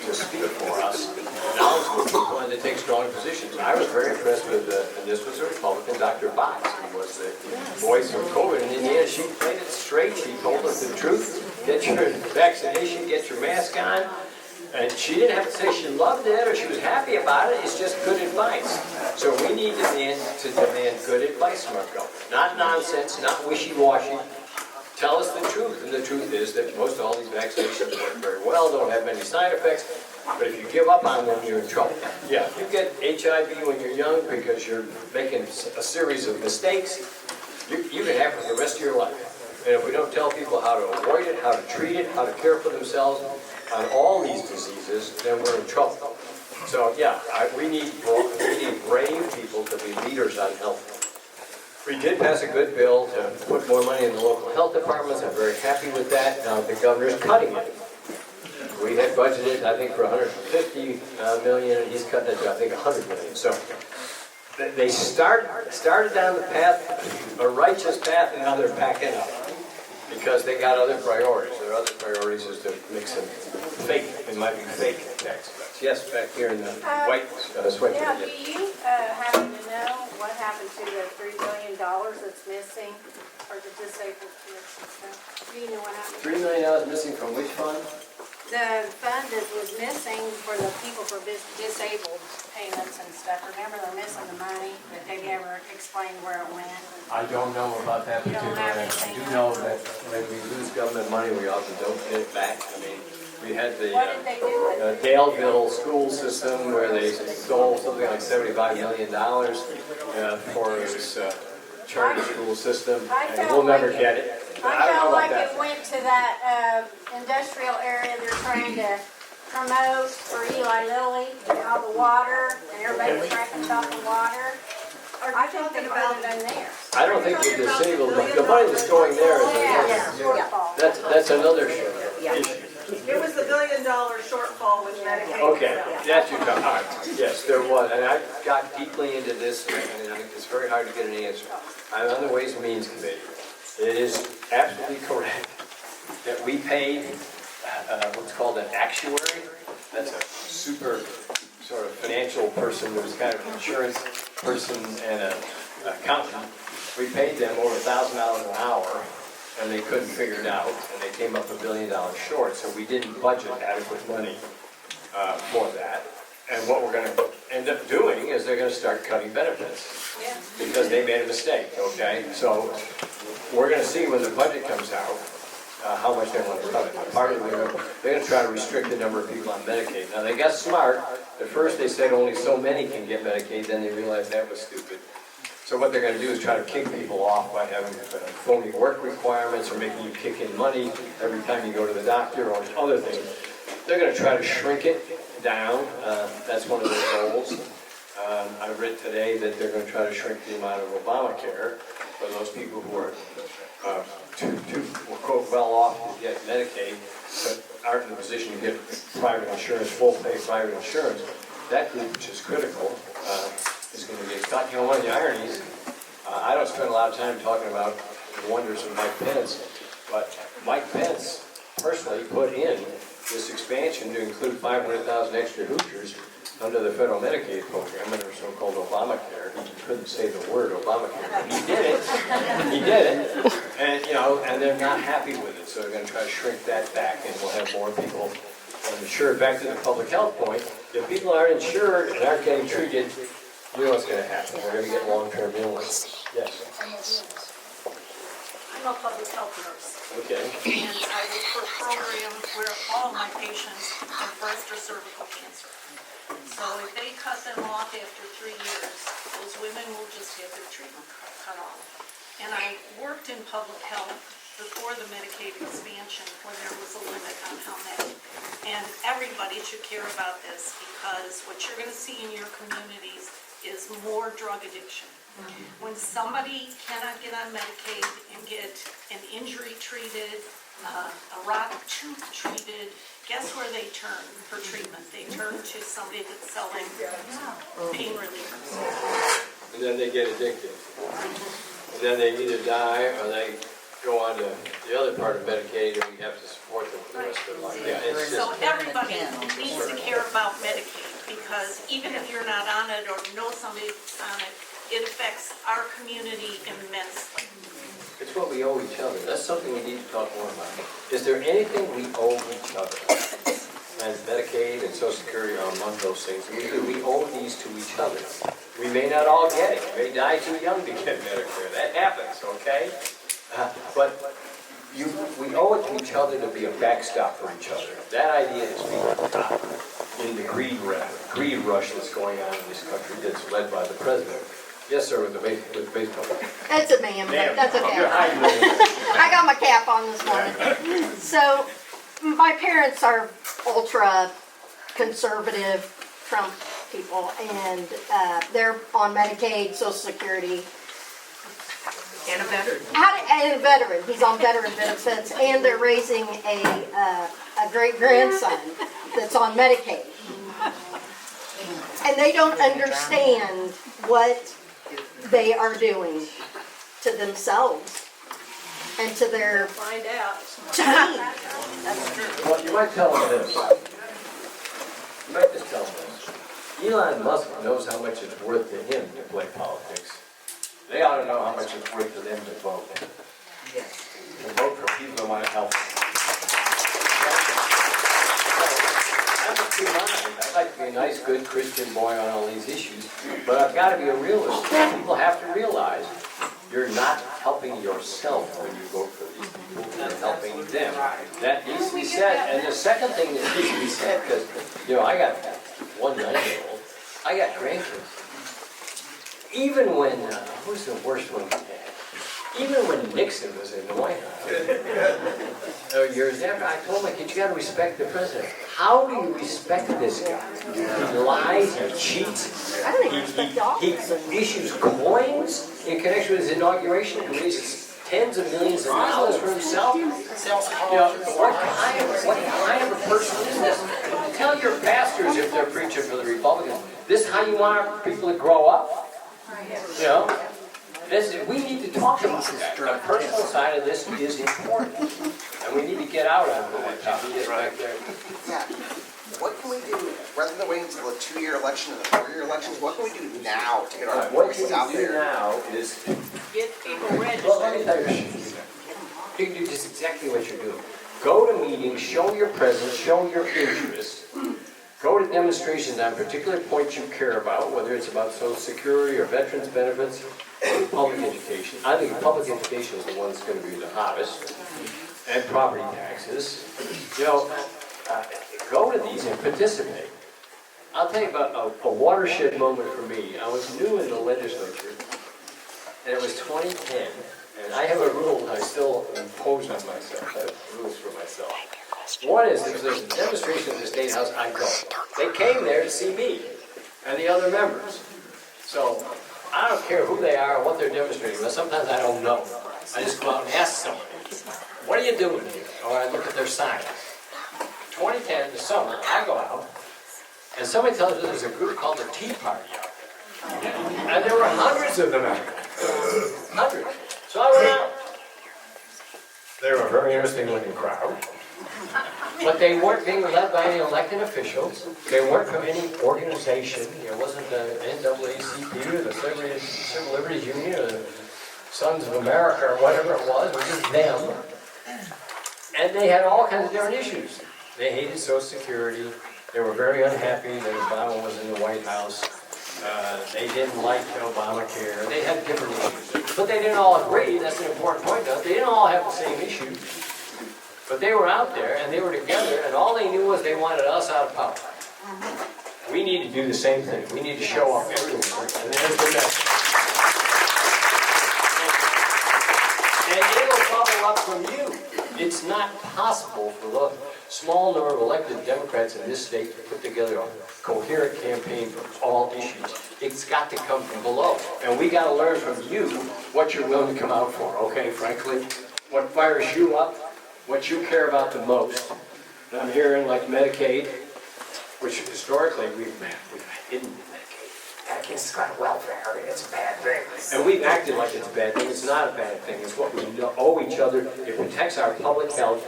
to speak for us, knowledgeable people, and to take strong positions. I was very impressed with, and this was a Republican, Dr. Box, who was the voice of COVID in Indiana. She played it straight. She told us the truth. Get your vaccination, get your mask on. And she didn't have to say she loved it or she was happy about it. It's just good advice. So we need to demand good advice from our government. Not nonsense, not wishy-washy. Tell us the truth. And the truth is that most of all these vaccinations work very well, don't have many side effects. But if you give up on them, you're in trouble. Yeah, if you get HIV when you're young because you're making a series of mistakes, you can have it for the rest of your life. And if we don't tell people how to avoid it, how to treat it, how to care for themselves, on all these diseases, then we're in trouble. So yeah, we need brave people to be leaders on health. We did pass a good bill to put more money in the local health departments. I'm very happy with that. Now the governor's cutting it. We had budgeted, I think, for 150 million, and he's cutting it to, I think, 100 million. So they started down the path, a righteous path, and now they're backing up because they got other priorities. Their other priorities is to make some fake, it might be fake tax cuts. Yes, back here in the white sweatshirt. Now, do you happen to know what happened to the $3 billion that's missing for the disabled kids and stuff? Do you know what happened? $3 million missing from which fund? The fund that was missing for the people for disabled payments and stuff. Remember, they're missing the money, but they never explained where it went. I don't know about that You don't particular. have I anything do know that when we lose government money, we often don't get it back. I mean, we had the What did they do with it? Daleville school system where they stole something like $75 million for this charter school system, and we'll never get it. I don't know felt about like that. it went to that industrial area they're trying to promote for Eli Lilly, and all the water, and everybody's drinking about the water. I think they put it in there. I don't think we're disabled, but the money that's going there is Yeah, shortfall. that's another issue. It was the $1 billion shortfall with Medicaid. Okay, that's your time. All right. Yes, there was, and I got deeply into this, and I think it's very hard to get an answer. I'm on the Ways and Means Committee. It is absolutely correct that we paid what's called an actuary. That's a super sort of financial person who's kind of an insurance person and an accountant. We paid them over $1,000 an hour, and they couldn't figure it out, and they came up $1 billion short, so we didn't budget adequate money for that. And what we're going to end up doing is they're going to start cutting benefits because they made a mistake, okay? So we're going to see when the budget comes out how much they want to cut it. Part of it, they're going to try to restrict the number of people on Medicaid. Now, they got smart. At first, they said only so many can get Medicaid. Then they realized that was stupid. So what they're going to do is try to kick people off by having phony work requirements or making you kick in money every time you go to the doctor or other things. They're going to try to shrink it down. That's one of their goals. I read today that they're going to try to shrink the amount of Obamacare for those people who are too quote, well off to get Medicaid, but aren't in a position to get private insurance, full pay private insurance. That group, which is critical, is going to get cut. You know, one of the ironies, I don't spend a lot of time talking about the wonders of Mike Pence, but Mike Pence personally put in this expansion to include 500,000 extra Hoosiers under the federal Medicaid program, under so-called Obamacare. He couldn't say the word Obamacare, but he did it. He did it, and you know, and they're not happy with it, so they're going to try to shrink that back, and we'll have more people insured. Back to the public health point, if people aren't insured and aren't getting treated, you know what's going to happen. We're going to get long-term illness. Yes. I'm a public health nurse, Okay. and I work for a program where all my patients have breast or cervical cancer. So if they cut them off after 3 years, those women will just have their treatment cut off. And I worked in public health before the Medicaid expansion when there was a limit on how many. And everybody should care about this because what you're going to see in your communities is more drug addiction. When somebody cannot get on Medicaid and get an injury treated, a rotten tooth treated, guess where they turn for treatment? They turn to somebody that's selling pain relievers. And then they get addicted. And then they either die or they go on to the other part of Medicaid and we have to support them for the rest of their life. Yeah, it's So just, everybody needs to care about Medicaid because even if you're not on it or know somebody that's on it, it affects our community immensely. it's what we owe each other. That's something we need to talk more about. Is there anything we owe each other? And Medicaid and Social Security are among those things. We owe these to each other. We may not all get it. We may die too young to get Medicare. That happens, okay? But we owe it to each other to be a backstop for each other. That idea is being in the greed rush that's going on in this country that's led by the president. Yes, sir, with the baseball. That's a ma'am, but that's okay. You're hiding it. I got my cap on this morning. So my parents are ultra conservative Trump people, and they're on Medicaid, Social Security. And a veteran. And a veteran, he's on veteran benefits, and they're raising a great-grandson that's on Medicaid. And they don't understand what they are doing to themselves and to their Find out. team. Well, you might tell them this. You might just tell them this. Elon Musk knows how much it's worth to him to play politics. They ought to know how much it's worth to them to vote. Yes. To vote for people who want to help them. I'm of two minds. I'd like to be a nice, good Christian boy on all these issues, but I've got to be a realist. People have to realize you're not helping yourself when you vote for these people. You're helping them. That needs to be said. And the second thing that needs to be said, because, I got one 9-year-old, I got grandkids. Even when, who's the worst one we had? Even when Nixon was in the White House, years after, I told my kids, you got to respect the president. How do you respect this guy? He lies, he cheats, I don't even respect dogs. he issues coins in connection with his inauguration and raises tens of millions of dollars for himself. What kind of a person is this? Tell your pastors if they're preaching for the Republicans, this is how you want our people to grow up? We need to talk about that. The personal side of this is important. And we need to get out on that topic. Get back there. Yeah. What can we do, rather than waiting until the 2-year election and the 4-year elections, what can we do now to get our What voices you out do there? now is, Get people well, let me registered. tell you, you can do just exactly what you're doing. Go to meetings, show your presence, show your interest. Go to demonstrations on particular points you care about, whether it's about Social Security or veterans benefits, public education. I think public education is the one that's going to be the hottest, and property taxes. Go to these and participate. I'll tell you about a watershed moment for me. I was new in the legislature, and it was 2010, and I have a rule I still impose on myself. I have rules for myself. One is, if there's a demonstration at the State House, I go. They came there to see me and the other members. So I don't care who they are or what they're demonstrating, but sometimes I don't know. I just go out and ask somebody, what are you doing here? Or I look at their signs. 2010, the summer, I go out, and somebody tells me there's a group called the Tea Party out there. And there were hundreds of them out there. Hundreds. So I went out. They were a very interesting looking crowd. But they weren't being led by any elected officials. They weren't from any organization. It wasn't the NAACP or the Civil Liberties Union or the Sons of America or whatever it was. It was just them. And they had all kinds of different issues. They hated Social Security. They were very unhappy that Obama was in the White House. They didn't like Obamacare. They had different issues. But they didn't all agree. That's an important point, though. They didn't all have the same issues. But they were out there, and they were together, and all they knew was they wanted us out of power. We need to do the same thing. We need to show up everywhere. And there's the message. And it'll bubble up from you. It's not possible for the small number of elected Democrats in this state to put together a coherent campaign for all issues. It's got to come from below. And we got to learn from you what you're willing to come out for, okay, frankly? What fires you up? What you care about the most. I'm hearing like Medicaid, which historically we've hidden Medicaid. It's got welfare, it's a bad thing. And we've acted like it's a bad thing. It's not a bad thing. It's what we owe each other. It protects our public health.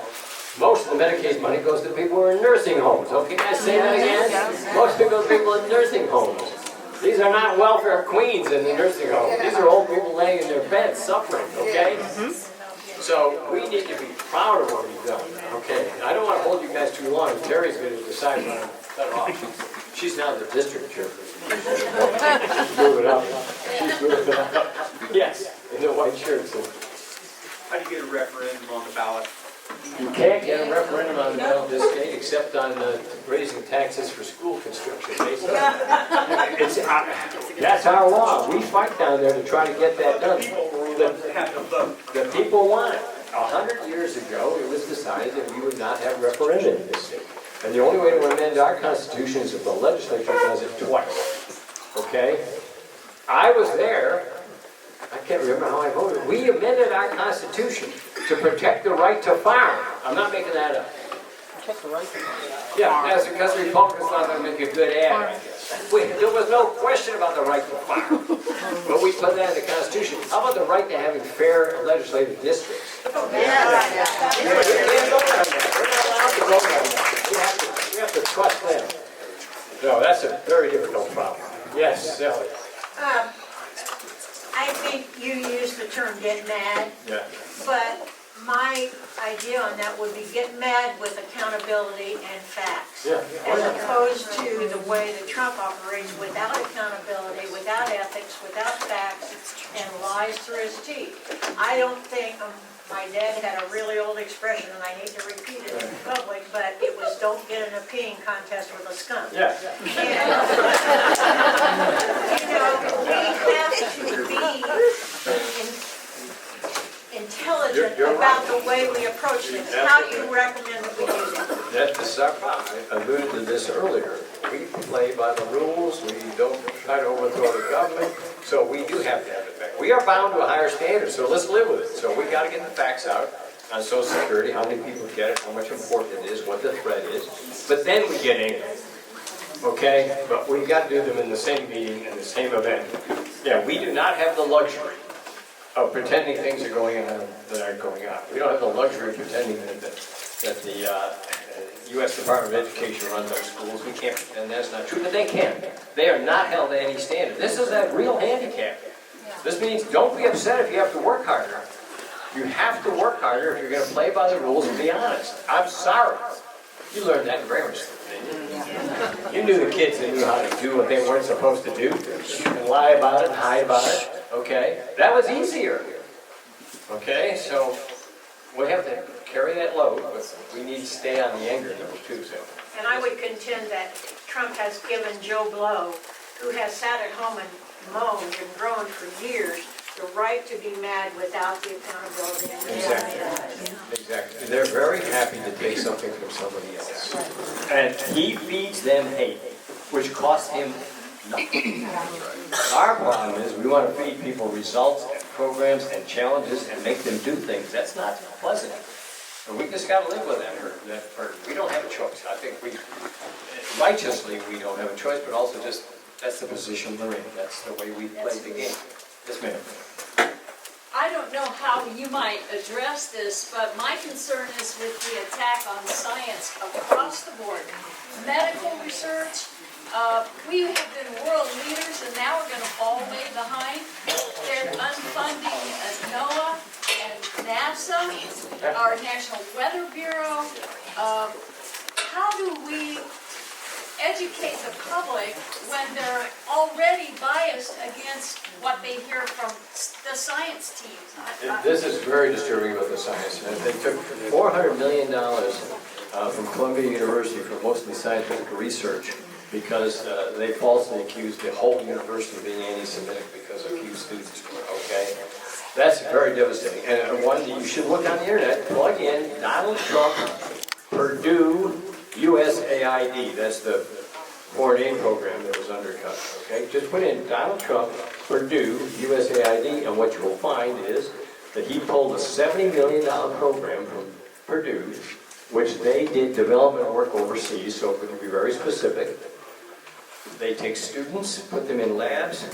Most of the Medicaid money goes to people who are in nursing homes. Okay, can I say that again? Most of it goes to people in nursing homes. These are not welfare queens in the nursing home. These are old people laying in their beds suffering, okay? So we need to be proud of what we've done, okay? I don't want to hold you guys too long. Terry's going to decide when I'm cut off. She's now the district chairperson. She's moving up. She's moving up. Yes, in the white shirt. So. How do you get a referendum on the ballot? You can't get a referendum on the ballot in this state except on raising taxes for school construction. That's our law. We fight down there to try to get that done. The people want it. 100 years ago, it was decided that we would not have referendum in this state. And the only way to amend our Constitution is if the legislature does it twice. Okay? I was there. I can't remember how I voted. We amended our Constitution to protect the right to farm. I'm not making that up. Protect the right to farm. Yeah, that's because the Republicans thought that would make a good ad, I guess. There was no question about the right to farm. But we put that in the Constitution. How about the right to having fair legislative districts? We can't vote on that. We're not allowed to vote on that. We have to trust them. No, that's a very difficult problem. Yes, Sally. I think you used the term "get mad," Yeah. but my idea on that would be get mad with accountability and facts. Yeah. As opposed to the way that Trump operates without accountability, without ethics, without facts, and lies through his teeth. I don't think, my dad had a really old expression, and I hate to repeat it in public, but it was "don't get in a peeing contest with a skunk." Yeah. And, we have to be intelligent about the way we approach things. How do you recommend that we do that? That's our problem. I alluded to this earlier. We play by the rules. We don't try to overthrow the government. So we do have to have it back. We are bound to a higher standard, so let's live with it. So we got to get the facts out on Social Security, how many people get it, how much important it is, what the threat is. But then we get angry. Okay? But we got to do them in the same meeting and the same event. Yeah, we do not have the luxury of pretending things are going on that aren't going on. We don't have the luxury of pretending that the U.S. Department of Education runs our schools. We can't pretend that's not true, but they can. They are not held to any standard. This is a real handicap. This means don't be upset if you have to work harder. You have to work harder if you're going to play by the rules and be honest. I'm sorry. You learned that in grammar school, didn't you? You knew the kids that knew how to do what they weren't supposed to do, and lie about it, and hide about it. Okay? That was easier. Okay? So we have to carry that load, but we need to stay on the anger number two. So. And I would contend that Trump has given Joe Blow, who has sat at home and moaned and groaned for years, the right to be mad without the accountability. Exactly. They're very happy to take something from somebody else. And he feeds them hate, which costs him nothing. Our problem is we want to feed people results and programs and challenges and make them do things. That's not pleasant. And we just got to live with that hurt. We don't have a choice. I think righteously, we don't have a choice, but also just, that's the position we're in. That's the way we play the game. Yes, ma'am. I don't know how you might address this, but my concern is with the attack on science across the board. Medical research, we have been world leaders and now we're going to fall way behind. They're unfunding NOAA and NASA, our National Weather Bureau. How do we educate the public when they're already biased against what they hear from the science teams? This is very disturbing about the science. They took $400 million from Columbia University for mostly scientific research because they falsely accused the whole university of being anti-Semitic because of few students. Okay? That's very devastating. And one that you should look on the internet, plug in Donald Trump, Purdue, USAID. That's the foreign aid program that was undercut. Okay? Just put in Donald Trump, Purdue, USAID, and what you will find is that he pulled a $70 million program from Purdue, which they did development work overseas, so it would be very specific. They take students, put them in labs,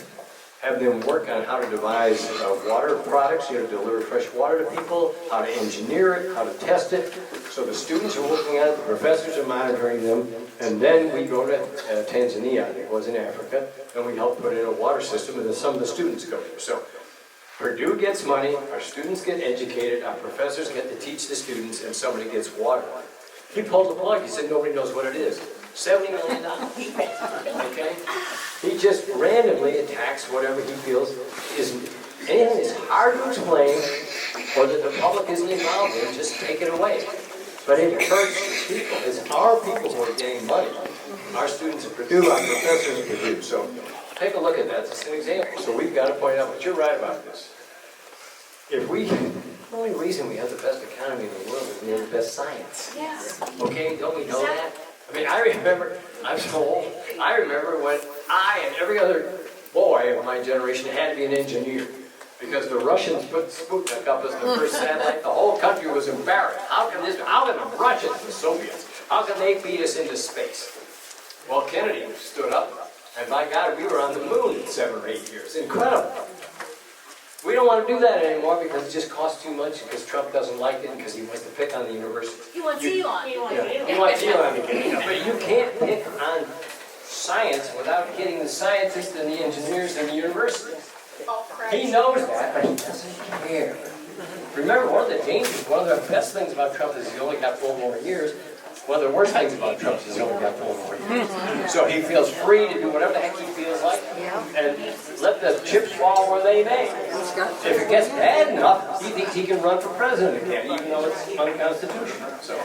have them work on how to devise water products, to deliver fresh water to people, how to engineer it, how to test it. So the students are working on it, the professors are monitoring them, and then we go to Tanzania, I think it was in Africa, and we help put in a water system, and then some of the students go there. So Purdue gets money, our students get educated, our professors get to teach the students, and somebody gets water. He pulled the plug, he said nobody knows what it is. $70 million. Okay? He just randomly attacks whatever he feels is anything that's hard to explain or that the public isn't involved in, just take it away. But it hurts people. It's our people who are getting money. Our students at Purdue, our professors at Purdue. So take a look at that. It's an example. So we've got to point out, but you're right about this. If we The only reason we have the best economy in the world is we have the best science. Yeah. Okay, don't we know that? I mean, I remember, I'm so old, I remember when I and every other boy of my generation had to be an engineer. Because the Russians put Sputnik up as the first satellite, the whole country was embarrassed. How can the Russians, the Soviets, how can they beat us into space? Well, Kennedy stood up, and by God, we were on the moon in 7 or 8 years. Incredible. We don't want to do that anymore because it just costs too much, because Trump doesn't like it, because he wants to pick on the university. He wants Elon. He wants Elon to get it. But you can't pick on science without getting the scientists and the engineers and the universities. He knows that, but he doesn't care. Remember, one of the dangers, one of the best things about Trump is he only got 4 more years. One of the worst things about Trump is he's only got 4 more years. So he feels free to do whatever the heck he feels like, and let the chips fall where they may. If it gets bad enough, he thinks he can run for president again, even though it's unconstitutional. So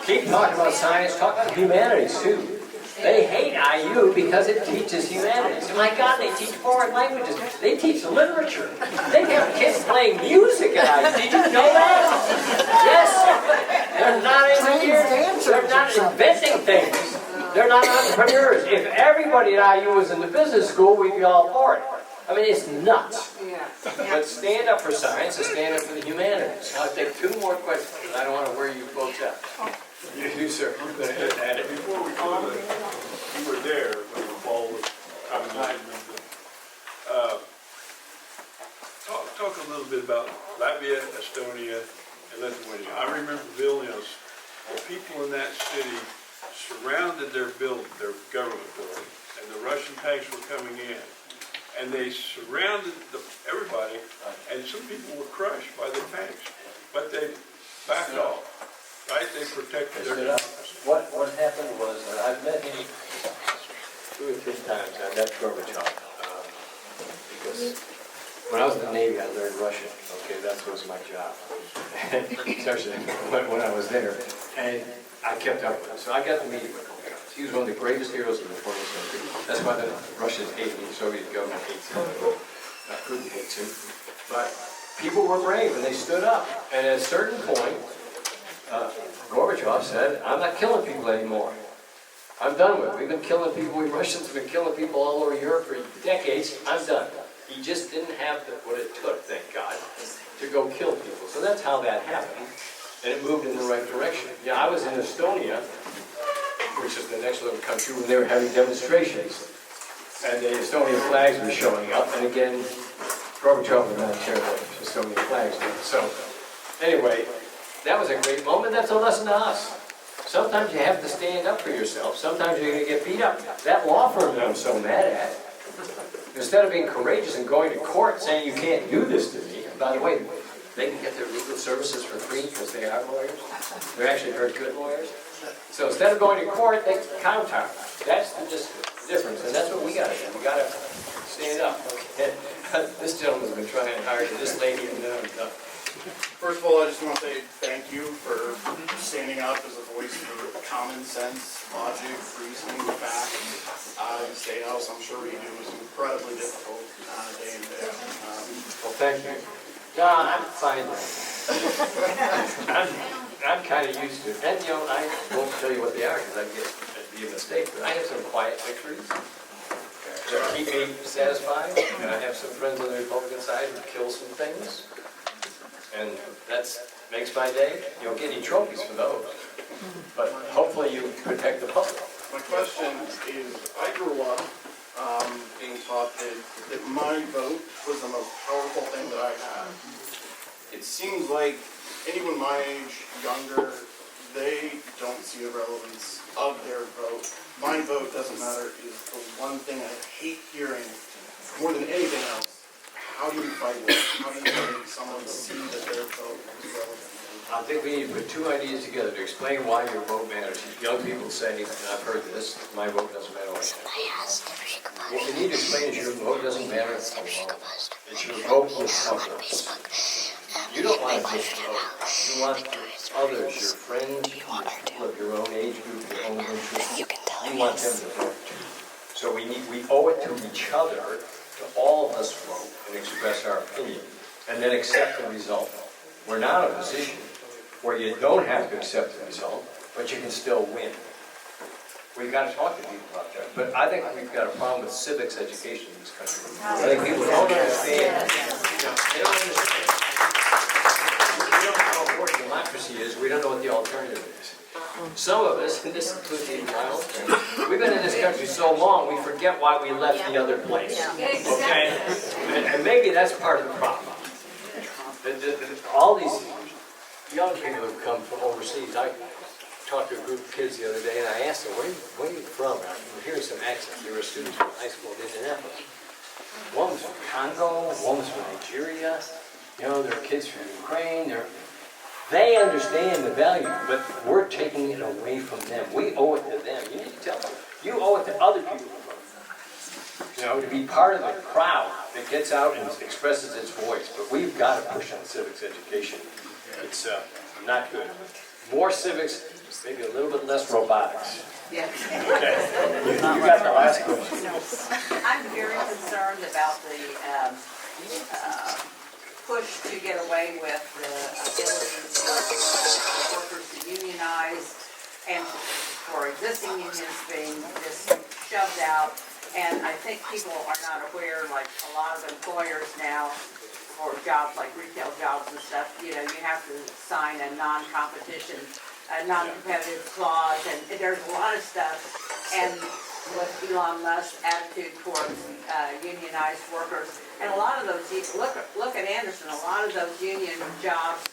keep talking about science, talk about humanities too. They hate IU because it teaches humanities. My God, they teach foreign languages. They teach literature. They have kids playing music at IU. Did you know that? Yes. They're not engineers. They're not inventing things. They're not entrepreneurs. If everybody at IU was in the business school, we'd be all for it. I mean, it's nuts. But stand up for science and stand up for the humanities. I'll take 2 more questions because I don't want to wear you folks out. You, sir. Before we go to you were there when the fall was coming. Talk a little bit about Latvia, Estonia, and Lithuania. I remember Vilnius. The people in that city surrounded their government building, and the Russian tanks were coming in. And they surrounded everybody, and some people were crushed by the tanks. But they backed off. Right, they protected their democracy. What happened was, I've met him 2 or 3 times. I met Gorbachev because when I was in the Navy, I learned Russian. Okay, that was my job, especially when I was there. And I kept up with him, so I got to meet him. He was one of the greatest heroes of the 20th century. That's why the Russians hate him. The Soviet government hates him. Putin hates him. But people were brave, and they stood up. And at a certain point, Gorbachev said, I'm not killing people anymore. I'm done with it. We've been killing people. We Russians have been killing people all over Europe for decades. I'm done. He just didn't have what it took, thank God, to go kill people. So that's how that happened. And it moved in the right direction. Yeah, I was in Estonia, which is the next little country, when they were having demonstrations. And the Estonian flags were showing up. And again, Gorbachev would not tear the Estonian flags down. So anyway, that was a great moment. That's a lesson to us. Sometimes you have to stand up for yourself. Sometimes you're going to get beat up. That law firm that I'm so mad at, instead of being courageous and going to court saying you can't do this to me, and by the way, they can get their legal services for free because they are lawyers. They're actually very good lawyers. So instead of going to court, they counter. That's just the difference, and that's what we got to do. We got to stand up. Okay? This gentleman's been trying hard, and this lady, and then I'm done. First of all, I just want to say thank you for standing up as a voice for common sense, logic, reasoning, facts. In the State House, I'm sure what you do is incredibly difficult day in, day out. Well, thank you. No, I'm fine. I'm kind of used to it. And, you know, I won't tell you what they are because I'd be a mistake, but I have some quiet victories that keep me satisfied. And I have some friends on the Republican side who kill some things. And that makes my day. You don't get any trophies for those. But hopefully you protect the public. My question is, I grew up being taught that my vote was the most powerful thing that I had. It seems like anyone my age, younger, they don't see the relevance of their vote. My vote doesn't matter is the one thing I hate hearing more than anything else. How do you fight it? How do you make someone see that their vote is relevant? I think we need to put 2 ideas together to explain why your vote matters. Young people say, and I've heard this, my vote doesn't matter. What we need to explain is your vote doesn't matter alone. It's your vote with others. You don't want to just vote. You want others, your friends, people of your own age group, your own interests. You want them to vote. So we owe it to each other to all of us vote and express our opinion, and then accept the result. We're now in a position where you don't have to accept the result, but you can still win. We've got to talk to people about that. But I think we've got a problem with civics education in this country. I think people don't understand. They don't understand. We don't know how important democracy is. We don't know what the alternative is. Some of us, and this includes even my own family, we've been in this country so long, we forget why we left the other place. Okay? And maybe that's part of the problem. All these young people who come from overseas, I talked to a group of kids the other day, and I asked them, where are you from? I'm hearing some accents. They were students from high school in Indianapolis. One was from Congo, one was from Nigeria. You know, there are kids from Ukraine. They understand the value, but we're taking it away from them. We owe it to them. You need to tell them. You owe it to other people. You know, to be part of the crowd that gets out and expresses its voice. But we've got to push on civics education. It's not good. More civics, maybe a little bit less robotics. Yeah. Okay. You got the last question. I'm very concerned about the push to get away with the ability for workers to unionize and for existing unions being just shoved out. And I think people are not aware, like a lot of employers now, for jobs like retail jobs and stuff, you know, you have to sign a non-competition, a non-competitive clause, and there's a lot of stuff. And with Elon Musk's attitude towards unionized workers, and a lot of those, look at Anderson, a lot of those union jobs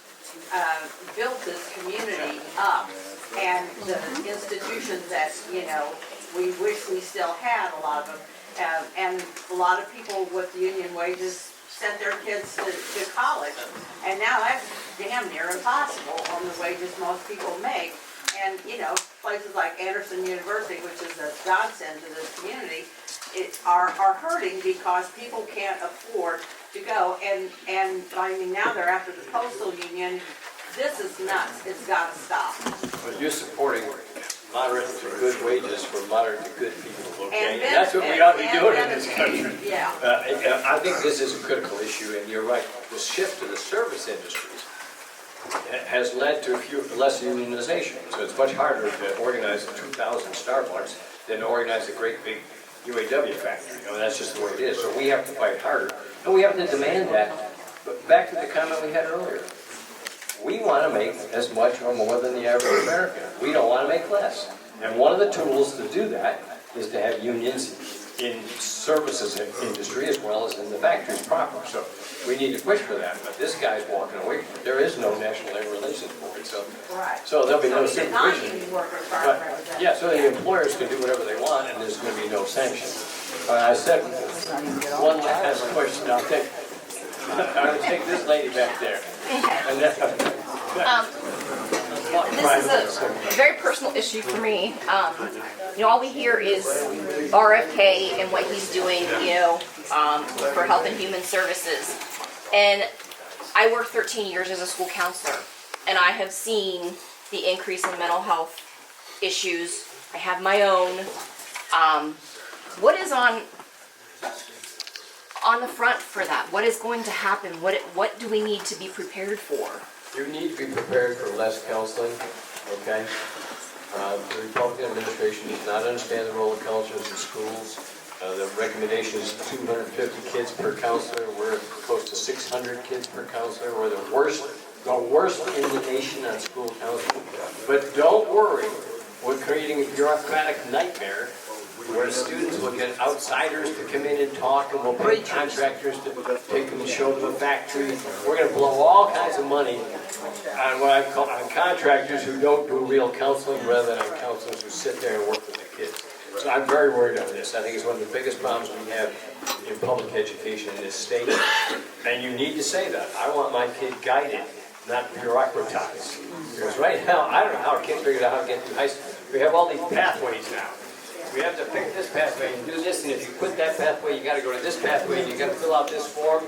built this community up, and the institutions that, you know, we wish we still had, a lot of them, and a lot of people with union wages sent their kids to college, and now that's damn near impossible on the wages most people make. And, you know, places like Anderson University, which is a godsend to this community, are hurting because people can't afford to go. And I mean, now they're after the postal union. This is nuts. It's got to stop. But you're supporting moderate to good wages for moderate to good people, okay? And that's what we ought to be doing in this benefits. country. Yeah. I think this is a critical issue, and you're right. The shift to the service industries has led to less unionization. So it's much harder to organize 2,000 Starbucks than to organize a great big UAW factory. You know, that's just the way it is. So we have to fight harder, and we have to demand that. But back to the comment we had earlier. We want to make as much or more than the average American. We don't want to make less. And one of the tools to do that is to have unions in services industry as well as in the factories proper. So we need to push for that. But this guy's walking away from it. There is no National Labor Relations Board. So there'll be no supervision. Yeah, so the employers can do whatever they want, and there's going to be no sanction. I said one last question. I'll take this lady back there. And this is a very personal issue for me. You know, all we hear is RFK and what he's doing, you know, for Health and Human Services. And I worked 13 years as a school counselor, and I have seen the increase in mental health issues. I have my own. What is on the front for that? What is going to happen? What do we need to be prepared for? You need to be prepared for less counseling, okay? The Republican administration does not understand the role of counselors in schools. The recommendation is 250 kids per counselor. We're close to 600 kids per counselor. We're the worst in the nation on school counseling. But don't worry, we're creating a bureaucratic nightmare where students will get outsiders to come in and talk, and we'll pay contractors to take them and show them the factory. We're going to blow all kinds of money on what I call contractors who don't do real counseling rather than on counselors who sit there and work with the kids. So I'm very worried on this. I think it's one of the biggest problems we have in public education in this state. And you need to say that. I want my kid guided, not bureaucratized. Because right now, I don't know how a kid figured out how to get through high school. We have all these pathways now. We have to pick this pathway and do this, and if you quit that pathway, you got to go to this pathway, and you got to fill out this form.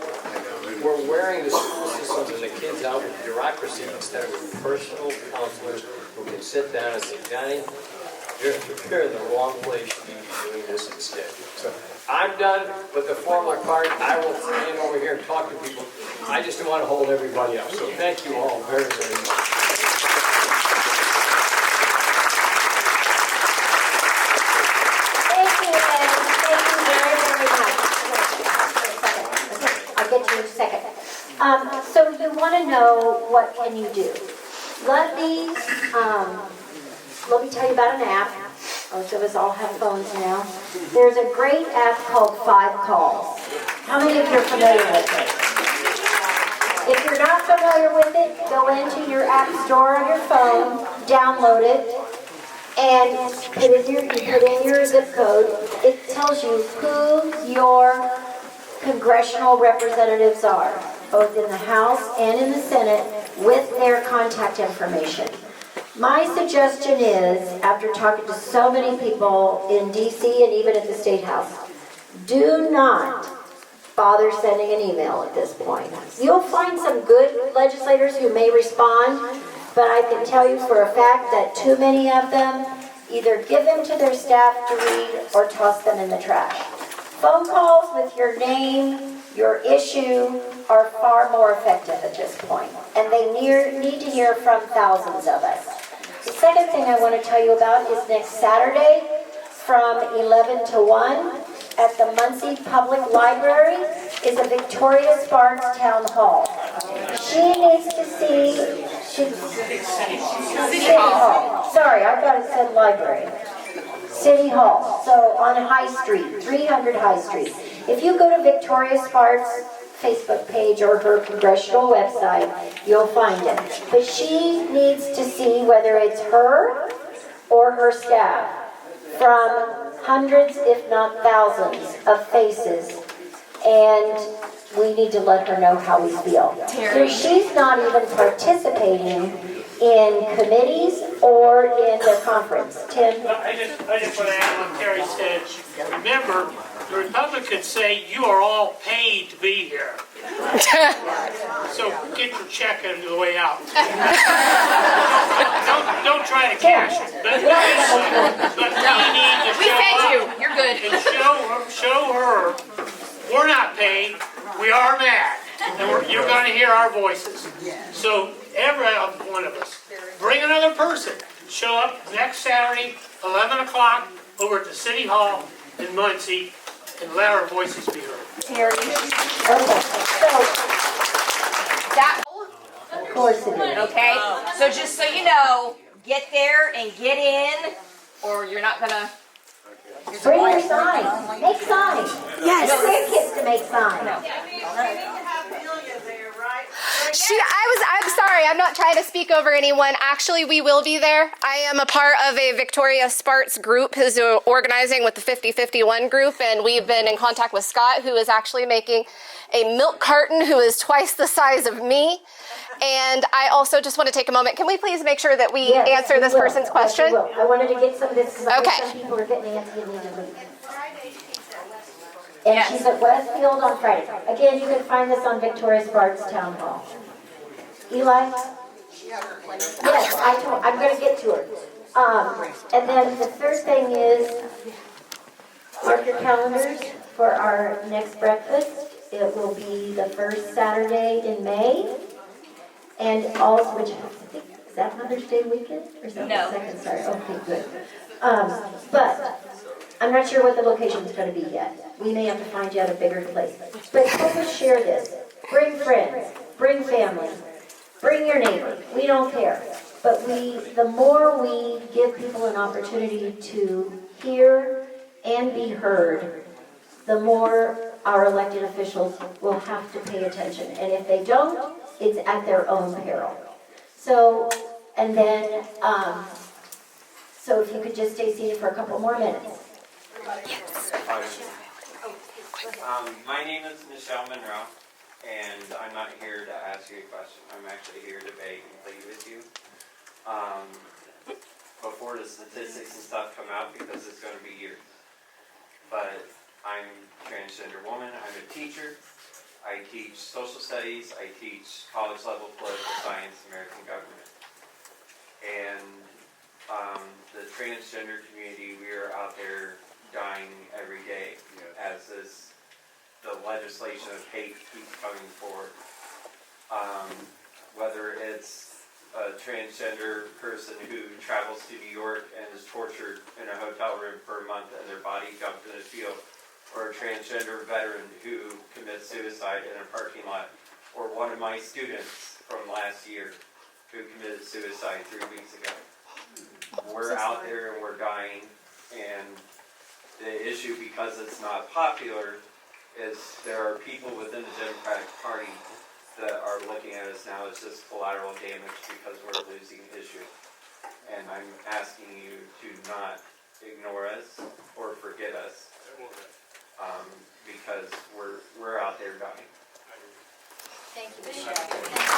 We're wearing the school systems and the kids out with bureaucracy instead of with personal counselors who can sit down and say, Johnny, you're in the wrong place to be doing this instead. So I'm done with the formal part. I will stand over here and talk to people. I just don't want to hold everybody up. So thank you all very, very much. Thank you, Ed. Thank you very, very much. I'll get to you in a second. So you want to know what can you do? Let me tell you about an app. Most of us all have phones now. There's a great app called 5 Calls. How many of you are familiar with it? If you're not familiar with it, go into your app store on your phone, download it, and put in your zip code. It tells you who your congressional representatives are, both in the House and in the Senate, with their contact information. My suggestion is, after talking to so many people in DC and even at the State House, do not bother sending an email at this point. You'll find some good legislators who may respond, but I can tell you for a fact that too many of them either give them to their staff to read or toss them in the trash. Phone calls with your name, your issue, are far more effective at this point, and they need to hear from thousands of us. The second thing I want to tell you about is next Saturday from 11 to 1 at the Muncie Public Library is a Victoria Sparks Town Hall. She needs to see City Hall. Sorry, I thought it said library. City Hall, so on High Street, 300 High Street. If you go to Victoria Sparks' Facebook page or her congressional website, you'll find it. But she needs to see whether it's her or her staff from hundreds, if not thousands, of faces. And we need to let her know how we feel. So she's not even participating in committees or in the conference. Tim? I just want to add what Terry said. Remember, the Republicans say you are all paid to be here. So get your check on the way out. don't try to cash it. But we need to show up. You're good. And show her we're not paid. We are mad. And you're going to hear our voices. So every one of us, bring another person. Show up next Saturday, 11 o'clock, over at the City Hall in Muncie, and let our voices be heard. Terry? Okay. That, Of course it is. okay? So just so you know, get there and get in, or you're not gonna. Bring your signs. Make signs. Yes. Your grandkids to make signs. I'm sorry, I'm not trying to speak over anyone. Actually, we will be there. I am a part of a Victoria Sparks group who's organizing with the 5051 group, and we've been in contact with Scott, who is actually making a milk carton who is twice the size of me. And I also just want to take a moment. Can we please make sure that we answer this person's question? Yes, I wanted to get some of this because Okay. some people are getting antsy and need to leave. And she's at Westfield on Friday. Again, you can find this on Victoria Sparks Town Hall. Eli? Yes, I'm going to get to her. And then the third thing is, mark your calendars for our next breakfast. It will be the first Saturday in May. And also, which I think, is that Mother's Day weekend? Or is that the second? Sorry, okay, good. But I'm not sure what the location is going to be yet. We may have to find you at a bigger place. But help us share this. Bring friends, bring family, bring your neighbor. We don't care. But the more we give people an opportunity to hear and be heard, the more our elected officials will have to pay attention. And if they don't, it's at their own peril. So, and then, so if you could just stay seated for a couple more minutes. Yes. My name is Michelle Monroe, and I'm not here to ask you a question. I'm actually here to beg and plead with you. Before the statistics and stuff come out, because it's going to be years. But I'm a transgender woman. I'm a teacher. I teach social studies. I teach college level political science, American government. And the transgender community, we are out there dying every day as this, the legislation of hate keeps coming forward. Whether it's a transgender person who travels to New York and is tortured in a hotel room for a month and their body dumped in a field, or a transgender veteran who commits suicide in a parking lot, or one of my students from last year who committed suicide 3 weeks ago. We're out there and we're dying, and the issue, because it's not popular, is there are people within the Democratic Party that are looking at us now as just collateral damage because we're losing issue. And I'm asking you to not ignore us or forget us, because we're out there dying. Thank you, Michelle.